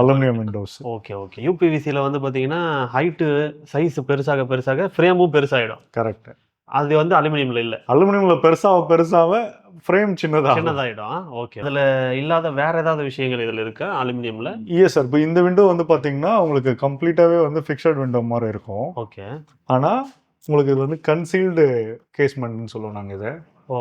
அலுமினியம் விண்டோஸ். Okay okay. யூபிவிசியில் வந்து பார்த்தீங்கன்னா ஹைட்டு சைஸ் பெருசாக பெருசாக ஃப்ரேமும் பெருசாகிடும். கரெக்ட். அது வந்து அலுமினியமில் இல்லை. அலுமினியமில் பெருசாக ஃப்ரேம் சின்னதாகும். ஓகே. இதில் இல்லாத வேற ஏதாவது விஷயங்கள் இதில் இருக்கா அலுமினியமில்? yes sir. இப்போ இந்த விண்டோ வந்து பார்த்தீங்கன்னா உங்களுக்கு கம்ப்ளீட்டாகவே வந்து ஃபிக்ஸட் விண்டோ மாதிரி இருக்கும். ஓகே. ஆனால் உங்களுக்கு இது வந்து கன்சீல்டு கேஸ்மெண்ட்னு சொல்லுவோம் நாங்கள் இதை. ஓ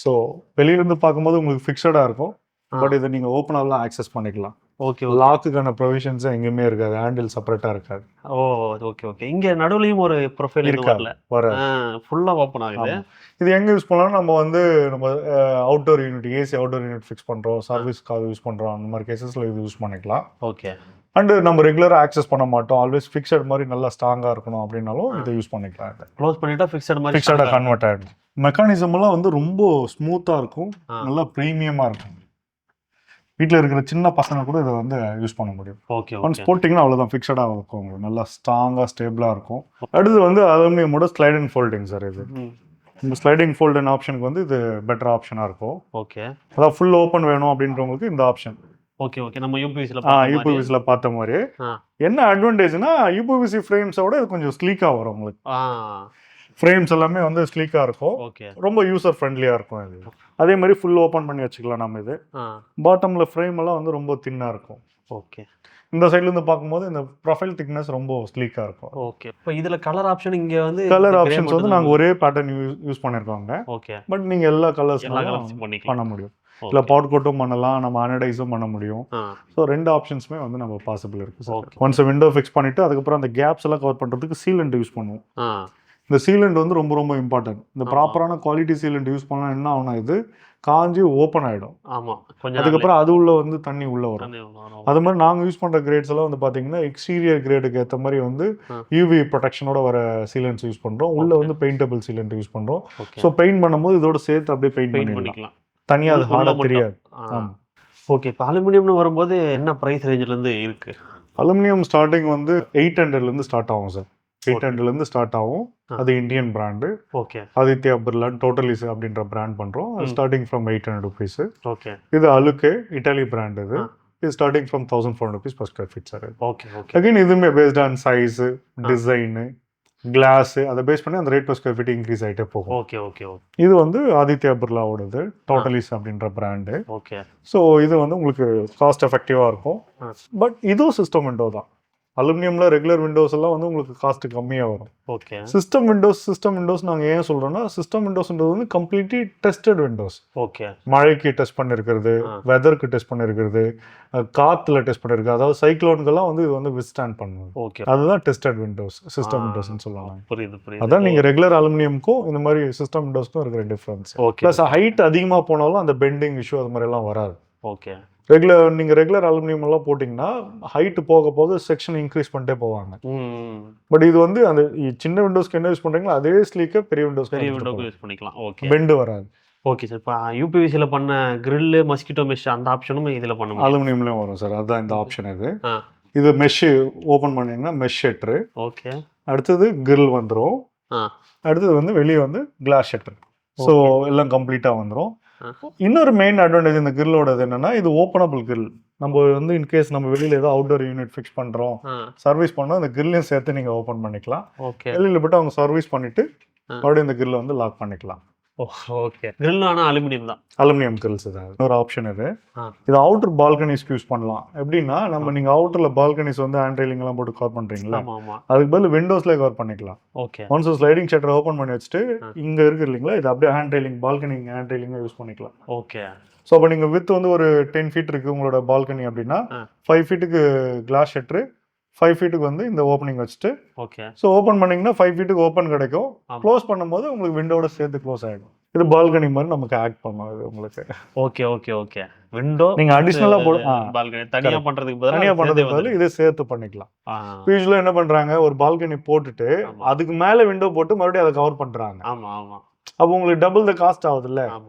ஸோ வெளியிலேருந்து பார்க்கும்போது உங்களுக்கு ஃபிக்ஸடாக இருக்கும், பட் இதை நீங்கள் ஓப்பனாகலாம் ஆக்சஸ் பண்ணிக்கலாம். ஓகே. லாக்குக்கான ப்ரொவிஷன்ஸ் எங்கேயுமே இருக்காது, ஹேண்டில் செப்பரேட்டாக இருக்காது. ஓ ஓகே ஓகே. இங்கே நடுவுலையும் ஒரு ப்ரொஃபைல் இருக்காது, வர ஃபுல்லாக ஓப்பன் ஆகுது. இது எங்கே யூஸ் பண்ணலாம்? நம்ம வந்து நம்ம outdoor unit, AC outdoor unit fix பண்ணுறோம், சர்வீஸ்க்காக யூஸ் பண்ணுறோம், அந்த மாதிரி கேசஸில் இது யூஸ் பண்ணிக்கலாம். ஓகே. அண்டு நம்ம ரெகுலராக ஆக்சஸ் பண்ண மாட்டோம், ஆல்வேஸ் ஃபிக்ஸட் மாதிரி நல்லா ஸ்ட்ராங்காக இருக்கணும் அப்படின்னாலும் இதை யூஸ் பண்ணிக்கலாம். இதை க்ளோஸ் பண்ணிட்டா ஃபிக்ஸட் மாதிரி ஃபிக்ஸடாக கன்வெர்ட் ஆகிடும். மெக்கானிசம்லாம் வந்து ரொம்ப ஸ்மூத்தாக இருக்கும், நல்லா ப்ரீமியமாக இருக்கும். வீட்டில் இருக்கிற சின்ன பசங்க கூட இதை வந்து யூஸ் பண்ண முடியும். ஓகே. ஒன்ஸ் போட்டிங்கன்னா அவ்வளோதான், ஃபிக்ஸடாக இருக்கும், உங்களுக்கு நல்லா ஸ்ட்ராங்காக ஸ்டேபிளாக இருக்கும். அடுத்து வந்து அலுமினியமோட ஸ்லைட் அண்ட் ஃபோல்டிங் சார். இது இந்த ஸ்லைடிங் ஃபோல்டிங் ஆப்ஷனுக்கு வந்து இது பெட்டர் ஆப்ஷனாக இருக்கும். ஓகே. அதாவது ஃபுல் ஓப்பன் வேணும் அப்படின்றவங்களுக்கு இந்த ஆப்ஷன். Okay okay. நம்ம யூபிவிசியில் யூபிவிசியில் பார்த்த மாதிரி என்ன அட்வான்டேஜ்னா யூபிவிசி ஃப்ரேம்ஸோட இது கொஞ்சம் ஸ்லீக்காக வரும் உங்களுக்கு. ஃப்ரேம்ஸ் எல்லாமே வந்து ஸ்லீக்காக இருக்கும், ஓகே. ரொம்ப யூசர் ஃப்ரெண்ட்லியாக இருக்கும். இது அதே மாதிரி ஃபுல் ஓப்பன் பண்ணி வச்சுக்கலாம் நம்ம. இது பாட்டமில் ஃப்ரேம் எல்லாம் வந்து ரொம்ப தின்னாக இருக்கும். ஓகே. இந்த சைட்லேருந்து பார்க்கும்போது இந்த ப்ரொஃபைல் திக்னஸ் ரொம்ப ஸ்லீக்காக இருக்கும். ஓகே. இப்போ இதில் கலர் ஆப்ஷன் இங்கே வந்து கலர் ஆப்ஷன்ஸ் வந்து நாங்கள் ஒரே பேட்டர்ன் யூஸ் பண்ணியிருக்கோங்க. ஓகே. பட் நீங்கள் எல்லா கலர்ஸ் பண்ண முடியும். இல்லை பவுடர் கோட்டும் பண்ணலாம், நம்ம அனடைஸும் பண்ண முடியும். ஸோ ரெண்டு ஆப்ஷன்ஸுமே வந்து நம்ம பாசிபிள் இருக்குது. ஒன்ஸ் விண்டோ ஃபிக்ஸ் பண்ணிவிட்டு அதுக்கப்புறம் அந்த கேப்ஸ் எல்லாம் கவர் பண்ணுறதுக்கு சீலண்ட் யூஸ் பண்ணுவோம். இந்த சீலண்ட் வந்து ரொம்ப ரொம்ப இம்பார்ட்டன்ட். இந்த ப்ராப்பரான குவாலிட்டி சீலண்ட் யூஸ் பண்ணால் என்ன ஆகுனா இது காஞ்சி ஓப்பன் ஆகிடும். அதுக்கப்புறம் அது உள்ள வந்து தண்ணி உள்ள வரும். அது மாதிரி நாங்கள் யூஸ் பண்ணுற கிரேட்ஸ் எல்லாம் வந்து பார்த்தீங்கன்னா எக்ஸ்டீரியர் கிரேடுக்கு ஏற்ற மாதிரி வந்து யூவி ப்ரொடெக்ஷனோட வர சீலண்ட்ஸ் யூஸ் பண்ணுறோம். உள்ள வந்து பெயிண்டபிள் சீலண்ட் யூஸ் பண்ணுறோம். ஸோ பெயிண்ட் பண்ணும்போது இதோட சேர்த்து அப்படியே பெயிண்ட் பண்ணிக்கலாம், தனியாக அது ஹார்டாக தெரியாது. ஆமாம். ஓகே. இப்போ அலுமினியம்னு வரும்போது என்ன ப்ரைஸ் ரேஞ்சிலேருந்து இருக்குது? அலுமினியம் ஸ்டார்டிங் வந்து 800லேருந்து ஸ்டார்ட் ஆகும் சார். 800லேருந்து ஸ்டார்ட் ஆகும். அது Indian brand. Okay. Aditya Birla டோட்டலிஸ் அப்படின்ற பிராண்ட் பண்ணுறோம். அது ஸ்டார்டிங் ஃப்ரம் 800 rupees. ஓகே. இது அலுக்கே இட்டாலி பிராண்ட். இது starting from 1400 rupees per square feet sir. Okay okay. Again இதுவுமே based on size, design, glass, அதை பேஸ் பண்ணி அந்த rate per square feet increase ஆகிட்டே போகும். Okay okay okay. இது வந்து ஆதித்யா பிர்லாவோடது டோட்டலிஸ் அப்படின்ற பிராண்டு. ஓகே. ஸோ இது வந்து உங்களுக்கு காஸ்ட் எஃபெக்டிவாக இருக்கும். பட் இதுவும் சிஸ்டம் விண்டோ தான். அலுமினியம்ல ரெகுலர் விண்டோஸ் எல்லாம் வந்து உங்களுக்கு காஸ்ட் கம்மியாக வரும். ஓகே. சிஸ்டம் விண்டோஸ் நாங்கள் ஏன் சொல்கிறோன்னா, சிஸ்டம் விண்டோஸ்ன்றது வந்து கம்ப்ளீட்லி டெஸ்டட் விண்டோஸ். ஓகே. மழைக்கு டெஸ்ட் பண்ணியிருக்கிறது, வெதருக்கு டெஸ்ட் பண்ணியிருக்கிறது, காற்றுல டெஸ்ட் பண்ணியிருக்கிறது, அதாவது சைக்ளோனுக்கெல்லாம் வந்து இது வந்து விஸ்டாண்ட் பண்ணுவோம். ஓகே. அதுதான் டெஸ்டட் விண்டோஸ், சிஸ்டம் விண்டோஸ்ன்னு சொல்லுவாங்க. புரியுது. அதான் நீங்கள் ரெகுலர் அலுமினியம்க்கும் இந்த மாதிரி சிஸ்டம் விண்டோஸ்க்கும் இருக்கிற டிஃப்ரென்ஸ். ப்ளஸ் ஹைட் அதிகமாக போனாலும் அந்த பெண்டிங் இஷ்யூ அது மாதிரி எல்லாம் வராது. ஓகே. நீங்கள் ரெகுலர் அலுமினியம் எல்லாம் போட்டிங்கன்னா ஹைட்டு போக போக செக்ஷன் இன்க்ரீஸ் பண்ணிட்டே போவாங்க. பட் இது வந்து அந்த சின்ன விண்டோஸ்க்கு என்ன யூஸ் பண்ணுறீங்களோ அதே ஸ்லீக்கை பெரிய விண்டோஸ்க்கு யூஸ் பண்ணிக்கலாம். ஓகே. பெண்டு வராது. Okay sir. இப்போ யூபிவிசியில் பண்ண கிரில்லு, மஸ்கிட்டோ மெஷ் அந்த ஆப்ஷனும் இதில் பண்ண அலுமினியம்லேயும் வரும் சார். அதுதான் இந்த ஆப்ஷன். இது மெஷ்ஷு ஓப்பன் பண்ணிங்கன்னா மெஷ் ஷட்டரு. ஓகே. அடுத்தது கிரில் வந்துடும். அடுத்தது வந்து வெளியே வந்து கிளாஸ் ஷட்டர். ஸோ எல்லாம் கம்ப்ளீட்டாக வந்துடும். இன்னொரு மெயின் அட்வான்டேஜ் இந்த கிரில்லோடது என்னன்னா, இது ஓப்பனபிள் கிரில். நம்ம வந்து இன்கேஸ் நம்ம வெளியில் ஏதோ அவுட்டோர் யூனிட் ஃபிக்ஸ் பண்ணுறோம், சர்வீஸ் பண்ணோம், இந்த கிரில்லையும் சேர்த்து நீங்கள் ஓப்பன் பண்ணிக்கலாம். வெளியில் போட்டு அவங்க சர்வீஸ் பண்ணிட்டு அப்படியே இந்த கிரில்லை வந்து லாக் பண்ணிக்கலாம். ஓகே. கிரில் ஆனால் அலுமினியம் தான். அலுமினியம் கிரில்ஸ் தான். இன்னொரு ஆப்ஷன் இது அவுட்டர் பால்கனிஸ்க்கு யூஸ் பண்ணலாம். எப்படின்னா நீங்கள் அவுட்டரில் பால்கனிஸ் வந்து ஹேண்ட் ரெயிலிங் எல்லாம் போட்டு கவர் பண்ணுறீங்களா, அதுக்கு பதில் விண்டோஸ்லேயே கவர் பண்ணிக்கலாம். Okay. Once sliding shutter open பண்ணி வச்சுட்டு இங்கே இருக்கு இல்லைங்களா, இது அப்படியே ஹேண்ட் ரெயிலிங், பால்கனி ஹேண்ட் ரெயிலிங்காக யூஸ் பண்ணிக்கலாம். ஓகே. ஸோ அப்போ நீங்கள் வித் வந்து ஒரு 10 feet இருக்குது உங்களோட பால்கனி அப்படின்னா 5 feetக்கு கிளாஸ் ஷட்டரு, 5 feetக்கு வந்து இந்த ஓப்பனிங் வச்சுட்டு, ஓகே. ஸோ ஓப்பன் பண்ணிங்கன்னா 5 feetக்கு ஓப்பன் கிடைக்கும். க்ளோஸ் பண்ணும்போது உங்களுக்கு விண்டோட சேர்த்து க்ளோஸ் ஆகிடும். இது பால்கனி மாதிரி நமக்கு ஆக்ட் பண்ணும் இது உங்களுக்கு. Okay okay okay. விண்டோ நீங்க அடிஷனலா பால்கனி தனியா பண்றதுக்கு தனியா பண்றதுக்கு பதிலா இதை சேர்த்து பண்ணிக்கலாம். யூசுவலா என்ன பண்றாங்க, ஒரு பால்கனி போட்டுட்டு அதுக்கு மேல விண்டோ போட்டு மறுபடியும் அதை கவர் பண்றாங்க. ஆமா ஆமா. அப்போ உங்களுக்கு டபுள் த காஸ்ட் ஆகுதுல்ல.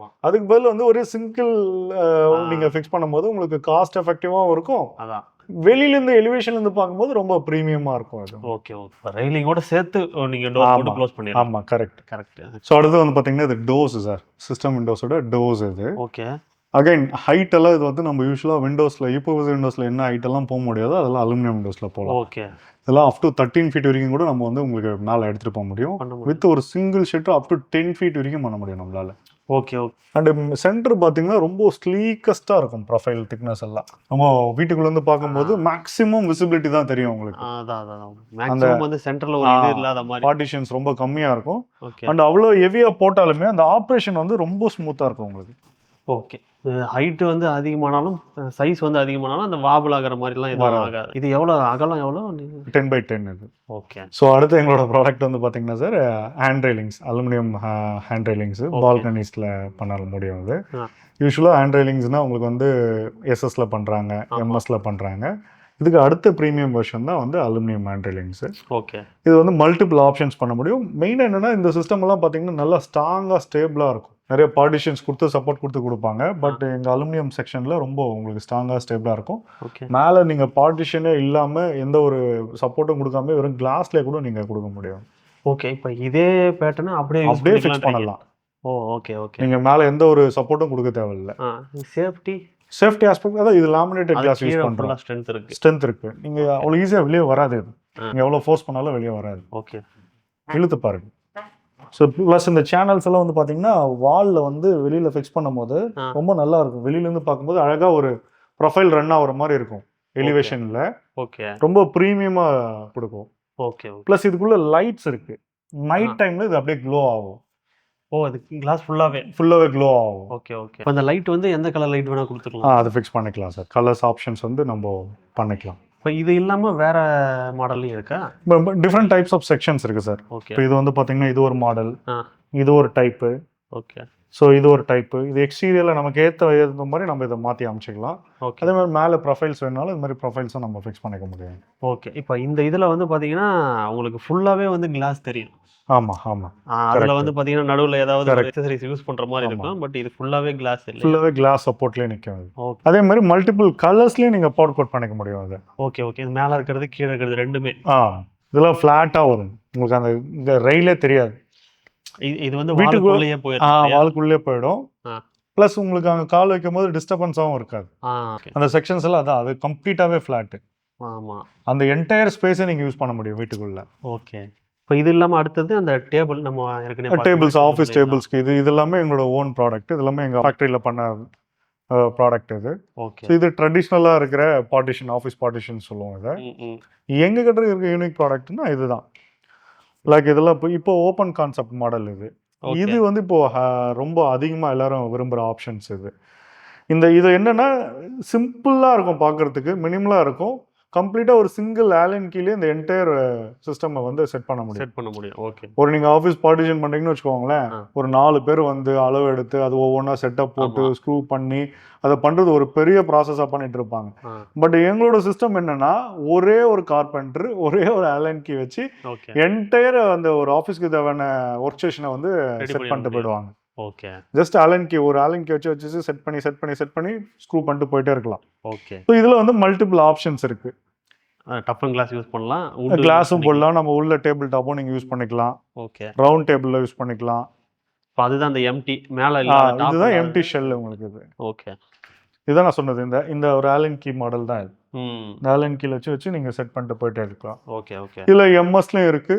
அதுக்கு பதில் வந்து ஒரு சிங்கிள் நீங்க ஃபிக்ஸ் பண்ணும்போது உங்களுக்கு காஸ்ட் எஃபெக்டிவாகவும் இருக்கும். அதான் வெளியில இருந்து எலிவேஷன்ல இருந்து பார்க்கும்போது ரொம்ப பிரீமியமா இருக்கும் அது. Okay okay. ரெயிலிங்கோட சேர்த்து நீங்க டோர் போட்டு க்ளோஸ் பண்ணிடலாம். ஆமா கரெக்ட். கரெக்ட். ஸோ அடுத்து வந்து பாத்தீங்கன்னா இது டோர்ஸ் சார், சிஸ்டம் விண்டோஸோட டோர்ஸ் இது. ஓகே. அகைன் ஹைட் எல்லாம் இது வந்து நம்ம யூஸ்வலா விண்டோஸ்ல யூபிஎஸ் விண்டோஸ்ல என்ன ஹைட் எல்லாம் போக முடியாதோ அதெல்லாம் அலுமினியம் விண்டோஸ்ல போகலாம். ஓகே. இதெல்லாம் அப் டு 13 ஃபீட் வரைக்கும் கூட நம்ம வந்து உங்களுக்கு மேலே எடுத்துட்டு போக முடியும். வித் ஒரு single shutter up to 10 feet வரைக்கும் பண்ண முடியும் நம்மளால. Okay okay. அண்ட் சென்டர் பார்த்தீங்கன்னா ரொம்ப ஸ்லீக்கஸ்டாக இருக்கும் ப்ரொஃபைல் திக்னஸ் எல்லாம். நம்ம வீட்டுக்குள்ள இருந்து பார்க்கும்போது மேக்ஸிமம் விசிபிலிட்டி தான் தெரியும் உங்களுக்கு. அந்த வந்து சென்டர்ல ஒரு இது இல்லாத மாதிரி பார்ட்டிஷன்ஸ் ரொம்ப கம்மியாக இருக்கும். அண்ட் அவ்வளோ ஹெவியாக போட்டாலுமே அந்த ஆப்ரேஷன் வந்து ரொம்ப ஸ்மூத்தாக இருக்கும் உங்களுக்கு. ஓகே. ஹைட் வந்து அதிகமானாலும் சைஸ் வந்து அதிகமானாலும் அந்த வாபிள் ஆகிற மாதிரிலாம் எதுவும் ஆகாது. இது எவ்வளோ அகலம் எவ்வளோ? 10x10 இது. ஓகே. ஸோ அடுத்து எங்களோட ப்ராடக்ட் வந்து பார்த்தீங்கன்னா sir hand railings, aluminium hand railings பால்கனிஸில் பண்ண முடியும். அது யூஸ்வலாக ஹேண்ட் ரெயிலிங்ஸ்னால் உங்களுக்கு வந்து எஸ்எஸ்ல பண்ணுறாங்க, எம்எஸ்ல பண்ணுறாங்க. இதுக்கு அடுத்த ப்ரீமியம் வெர்ஷன் தான் வந்து அலுமினியம் ஹேண்ட் ரெயிலிங்ஸ். ஓகே. இது வந்து மல்டிபிள் ஆப்ஷன்ஸ் பண்ண முடியும். மெயினாக என்னென்னா இந்த சிஸ்டம் எல்லாம் பார்த்தீங்கன்னா நல்லா ஸ்ட்ராங்காக ஸ்டேபிளாக இருக்கும். நிறைய பார்ட்டிஷன்ஸ் கொடுத்து சப்போர்ட் கொடுப்பாங்க. பட் எங்கள் அலுமினியம் செக்ஷனில் ரொம்ப உங்களுக்கு ஸ்ட்ராங்காக ஸ்டேபிளாக இருக்கும். மேலே நீங்கள் பார்ட்டிஷனே இல்லாமல் எந்த ஒரு சப்போர்ட்டும் கொடுக்காம வெறும் கிளாஸ்லேயே கூட நீங்கள் கொடுக்க முடியும். ஓகே. இப்போ இதே பேட்டர்னை அப்படியே ஃபிக்ஸ் பண்ணலாம். Okay okay. நீங்கள் மேலே எந்த ஒரு சப்போர்ட்டும் கொடுக்க தேவையில்லை. சேஃப்டி ஆஸ்பெக்ட் அதான் இது லாமினேட்டட் கிளாஸ் யூஸ் பண்ணுறோம். ஸ்ட்ரென்த் இருக்கு. நீங்கள் அவ்வளோ ஈஸியாக வெளியே வராது. இது நீங்கள் எவ்வளோ ஃபோர்ஸ் பண்ணாலும் வெளியே வராது. ஓகே. இழுத்து பாருங்க. ஸோ ப்ளஸ் இந்த சேனல்ஸ் எல்லாம் வந்து பார்த்தீங்கன்னா வாலில் வந்து வெளியில் ஃபிக்ஸ் பண்ணும் போது ரொம்ப நல்லா இருக்கும். வெளியிலேருந்து பார்க்கும்போது அழகாக ஒரு ப்ரொஃபைல் ரன் ஆகிற மாதிரி இருக்கும் எலிவேஷனில். ஓகே. ரொம்ப ப்ரீமியமாக கொடுக்கும். ஓகே. ப்ளஸ் இதுக்குள்ளே லைட்ஸ் இருக்குது. நைட் டைமில் இது அப்படியே க்ளோ ஆகும். அது கிளாஸ் ஃபுல்லாகவே க்ளோ ஆகும். Okay okay. அந்த லைட் வந்து எந்த கலர் லைட் வேணால் கொடுத்துக்கலாம். அது ஃபிக்ஸ் பண்ணிக்கலாம் சார். கலர்ஸ் ஆப்ஷன்ஸ் வந்து நம்ம பண்ணிக்கலாம். இப்போ இது இல்லாமல் வேற மாடல்லையும் இருக்கா? டிஃப்ரெண்ட் டைப்ஸ் ஆஃப் செக்ஷன்ஸ் இருக்குது சார். ஓகே. இப்போ இது வந்து பார்த்தீங்கன்னா இது ஒரு மாடல், இது ஒரு டைப்பு. ஓகே. ஸோ இது ஒரு டைப்பு. இது எக்ஸ்டீரியரில் நமக்கு ஏற்ற மாதிரி நம்ம இதை மாற்றி அமைச்சிக்கலாம். ஓகே. அதே மாதிரி மேலே ப்ரொஃபைல்ஸ் வேணாலும் இது மாதிரி ப்ரொஃபைல்ஸும் நம்ம ஃபிக்ஸ் பண்ணிக்க முடியும். ஓகே. இப்போ இந்த இதில் வந்து பார்த்தீங்கன்னா உங்களுக்கு ஃபுல்லாகவே வந்து கிளாஸ் தெரியும். ஆமாம் ஆமாம். அதில் வந்து பார்த்தீங்கன்னா நடுவில் ஏதாவது அக்சசரிஸ் யூஸ் பண்ணுற மாதிரி இருக்கும். பட் இது ஃபுல்லாகவே கிளாஸ் இல்லை. ஃபுல்லாகவே கிளாஸ் சப்போர்ட்லேயே நிற்கும். அதே மாதிரி மல்டிபிள் கலர்ஸ்லேயும் நீங்கள் பவர் கோட் பண்ணிக்க முடியும். அது ஓகே ஓகே. இது மேலே இருக்கிறது கீழே இருக்கிறது ரெண்டுமே இதெல்லாம் ஃப்ளாட்டாக வரும். உங்களுக்கு அந்த இந்த ரயிலே தெரியாது. இது வந்து வீட்டுக்குள்ளேயே வால்குள்ளேயே போயிடும். ப்ளஸ் உங்களுக்கு அங்கே கால் வைக்கும் போது டிஸ்டர்பன்ஸாகவும் இருக்காது. அந்த செக்ஷன்ஸ் எல்லாம் அதான் அது கம்ப்ளீட்டாகவே ஃப்ளாட்டு. ஆமாம். அந்த என்டையர் ஸ்பேஸை நீங்கள் யூஸ் பண்ண முடியும் வீட்டுக்குள்ளே. ஓகே. இப்போ இது இல்லாமல் அடுத்தது அந்த டேபிள் நம்ம ஏற்கனவே டேபிள்ஸ், ஆஃபீஸ் டேபிள்ஸ்க்கு இது எல்லாமே எங்களோட ஓன் ப்ராடக்ட். இது எல்லாமே எங்கள் ஃபேக்ட்ரியில் பண்ண ப்ராடக்ட் இது. ஓகே. இது ட்ரெடிஷ்னலாக இருக்கிற பார்ட்டிஷன், ஆஃபீஸ் பார்ட்டிஷன் சொல்லுவோம். இதை எங்கள் கிட்ட இருக்கிற யூனிக் ப்ராடக்ட்னா இதுதான். லைக் இதெல்லாம் இப்போ ஓப்பன் கான்செப்ட் மாடல் இது. இது வந்து இப்போ ரொம்ப அதிகமாக எல்லாரும் விரும்புகிற ஆப்ஷன்ஸ் இது. இது என்னன்னா சிம்பிளாக இருக்கும் பார்க்குறதுக்கு, மினிமலாக இருக்கும். கம்ப்ளீட்டாக ஒரு சிங்கிள் ஆலன் கீழே இந்த என்டையர் சிஸ்டம் வந்து செட் பண்ண முடியும். ஓகே. ஒரு நீங்கள் ஆஃபீஸ் பார்ட்டிஷன் பண்ணுறீங்கன்னு வச்சுக்கோங்களேன், ஒரு 4 பேர் வந்து அளவு எடுத்து அது ஒவ்வொன்றா செட்டப் போட்டு ஸ்க்ரூ பண்ணி அதை பண்ணுறது ஒரு பெரிய ப்ராசஸாக பண்ணிட்டு இருப்பாங்க. பட் எங்களோட சிஸ்டம் என்னன்னா ஒரே ஒரு கார்பெண்டர் ஒரே ஒரு ஆலன் கீ வச்சு என்டையர் அந்த ஒரு ஆஃபீஸ்க்கு தேவையான ஒர்க் ஸ்டேஷனை வந்து செட் பண்ணிட்டு போயிடுவாங்க. ஓகே. ஜஸ்ட் ஒரு ஆலன் கீ வச்சு செட் பண்ணி ஸ்க்ரூ பண்ணிட்டு போயிட்டே இருக்கலாம். ஓகே. ஸோ இதில் வந்து மல்டிபிள் ஆப்ஷன்ஸ் இருக்கு. டஃபன் கிளாஸ் யூஸ் பண்ணலாம், கிளாஸும் போடலாம், நம்ம உள்ள டேபிள் டாப்பும் நீங்கள் யூஸ் பண்ணிக்கலாம். ஓகே. ரவுண்ட் டேபிளில் யூஸ் பண்ணிக்கலாம். இப்போ அதுதான் அந்த எம்டி மேலே இதுதான் எம்டி ஷெல் உங்களுக்கு. இது ஓகே. இதுதான் நான் சொன்னது. இந்த ஒரு ஆலன் கீ மாடல் தான் இது. இந்த ஆலன் கீல வச்சு நீங்கள் செட் பண்ணிட்டு போயிட்டே இருக்கலாம். Okay okay. இதில் எம்எஸ்லையும் இருக்கு,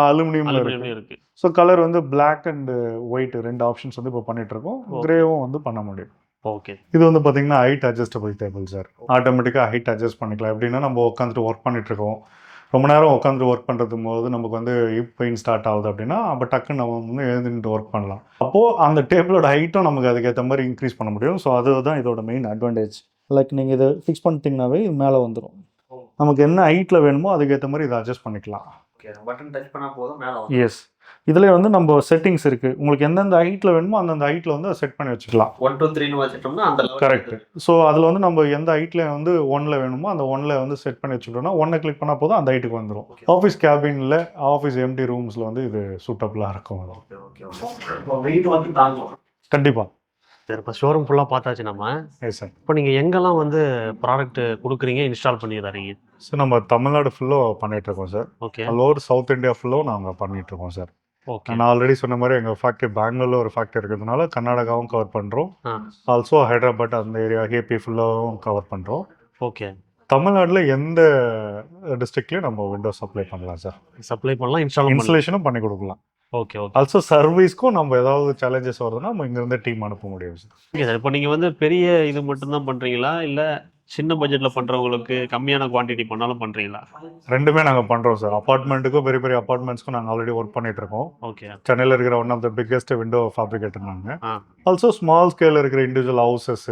அலுமினியம்ல இருக்கு. ஸோ கலர் வந்து பிளாக் அண்ட் ஒயிட் 2 ஆப்ஷன்ஸ் வந்து இப்போ பண்ணிட்டு இருக்கோம். கிரேவும் வந்து பண்ண முடியும். ஓகே. இது வந்து பார்த்தீங்கன்னா ஹைட் அட்ஜஸ்டபிள் டேபிள் சார். ஆட்டோமேட்டிக்காக ஹைட் அட்ஜஸ்ட் பண்ணிக்கலாம். எப்படின்னா நம்ம உட்காந்துட்டு ஒர்க் பண்ணிட்டு இருக்கோம், ரொம்ப நேரம் உட்காந்துட்டு ஒர்க் பண்ணுறது போது நமக்கு வந்து ஹிப் பெயின் ஸ்டார்ட் ஆகுது அப்படின்னா அப்போ டக்குன்னு நம்ம வந்து எழுந்துட்டு ஒர்க் பண்ணலாம். அப்போது அந்த டேபிளோட ஹைட்டும் நமக்கு அதுக்கேற்ற மாதிரி இன்க்ரீஸ் பண்ண முடியும். ஸோ அதுதான் இதோட மெயின் அட்வான்டேஜ். லைக் நீங்கள் இதை ஃபிக்ஸ் பண்ணிட்டீங்கன்னாவே இது மேலே வந்துடும். நமக்கு என்ன ஹைட்டில் வேணுமோ அதுக்கேற்ற மாதிரி இதை அட்ஜஸ்ட் பண்ணிக்கலாம். பட்டன் டச் பண்ணால் போதும் மேலே. எஸ். இதில் வந்து நம்ம செட்டிங்ஸ் இருக்குது, உங்களுக்கு எந்தெந்த ஹைட்டில் வேணுமோ அந்தந்த ஹைட்டில் வந்து செட் பண்ணி வச்சுக்கலாம். 1 2 3ன்னு வச்சுட்டோம்னா அந்த கரெக்ட். ஸோ அதில் வந்து நம்ம எந்த ஹைட்டில் வந்து 1ல் வேணுமோ அந்த 1ல் வந்து செட் பண்ணி வச்சுட்டோம்னா 1 கிளிக் பண்ணால் போதும் அந்த ஹைட்டுக்கு வந்துடும். ஆஃபீஸ் கேபினில், ஆஃபீஸ் எம்டி ரூம்ஸில் வந்து இது சூட்டபுளாக இருக்கும். வெயிட் வந்து தாங்கும் கண்டிப்பாக. சரி, இப்போ ஷோரூம் ஃபுல்லாக பார்த்தாச்சு நம்ம. Yes sir. இப்போ நீங்கள் எங்கெல்லாம் வந்து ப்ராடக்ட் கொடுக்குறீங்க, இன்ஸ்டால் பண்ணி தரீங்க? சார் நம்ம தமிழ்நாடு ஃபுல்லாக பண்ணிகிட்ருக்கோம் sir. Okay. All over south India ஃபுல்லாக நாங்கள் பண்ணிகிட்ருக்கோம் சார். ஓகே. நான் ஆல்ரெடி சொன்ன மாதிரி எங்கள் ஃபேக்ட்ரி பெங்களூரில் ஒரு ஃபேக்ட்ரி இருக்கிறதுனால கர்நாடகாவும் கவர் பண்ணுறோம். ஆல்சோ ஹைதராபாத் அந்த ஏரியா ஏபி ஃபுல்லாகவும் கவர் பண்ணுறோம். ஓகே. தமிழ்நாட்டில் எந்த டிஸ்ட்ரிக்ட்லையும் நம்ம விண்டோஸ் சப்ளை பண்ணலாம் சார். சப்ளை பண்ணலாம், இன்ஸ்டலேஷனும் பண்ணி கொடுக்கலாம். ஓகே. ஓகே. ஆல்சோ சர்வீஸ்க்கும் நம்ம ஏதாவது சேலஞ்சஸ் வருதுன்னா நம்ம இங்கேருந்து டீம் அனுப்ப முடியும் சார். Okay sir. இப்போ நீங்கள் வந்து பெரிய இது மட்டும்தான் பண்ணுறீங்களா, இல்லை சின்ன பட்ஜெட்டில் பண்ணுறவங்களுக்கு கம்மியான குவான்டிட்டி பண்ணாலும் பண்ணுறீங்களா? ரெண்டுமே நாங்கள் பண்ணுறோம் சார். அப்பார்ட்மெண்ட்டுக்கும் பெரிய பெரிய அப்பார்ட்மெண்ட்ஸ்க்கும் நாங்கள் ஆல்ரெடி ஒர்க் பண்ணிட்டு இருக்கோம். ஓகே. சென்னையில் இருக்கிற one of the biggest window fabricator நாங்கள். ஆல்சோ ஸ்மால் ஸ்கேலில் இருக்கிற இண்டிவிஜுவல் ஹவுசஸ்,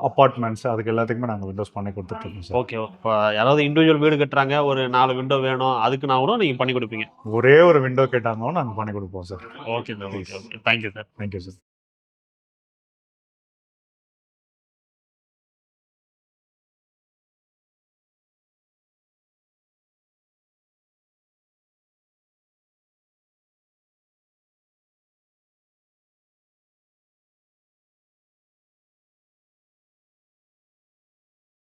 அப்பார்ட்மெண்ட்ஸ், அதுக்கு எல்லாத்துக்குமே நாங்கள் விண்டோஸ் பண்ணி கொடுத்துட்ருக்கோம் சார். ஓகே. இப்போ யாராவது இண்டிவிஜுவல் வீடு கட்டுறாங்க, ஒரு 4 விண்டோ வேணும், அதுக்குன்னா கூட நீங்கள் பண்ணி கொடுப்பீங்க? ஒரே ஒரு விண்டோ கேட்டாங்களும் நாங்கள் பண்ணி கொடுப்போம் sir. Okay sir. Okay. Okay. Thank you sir. Thank you sir.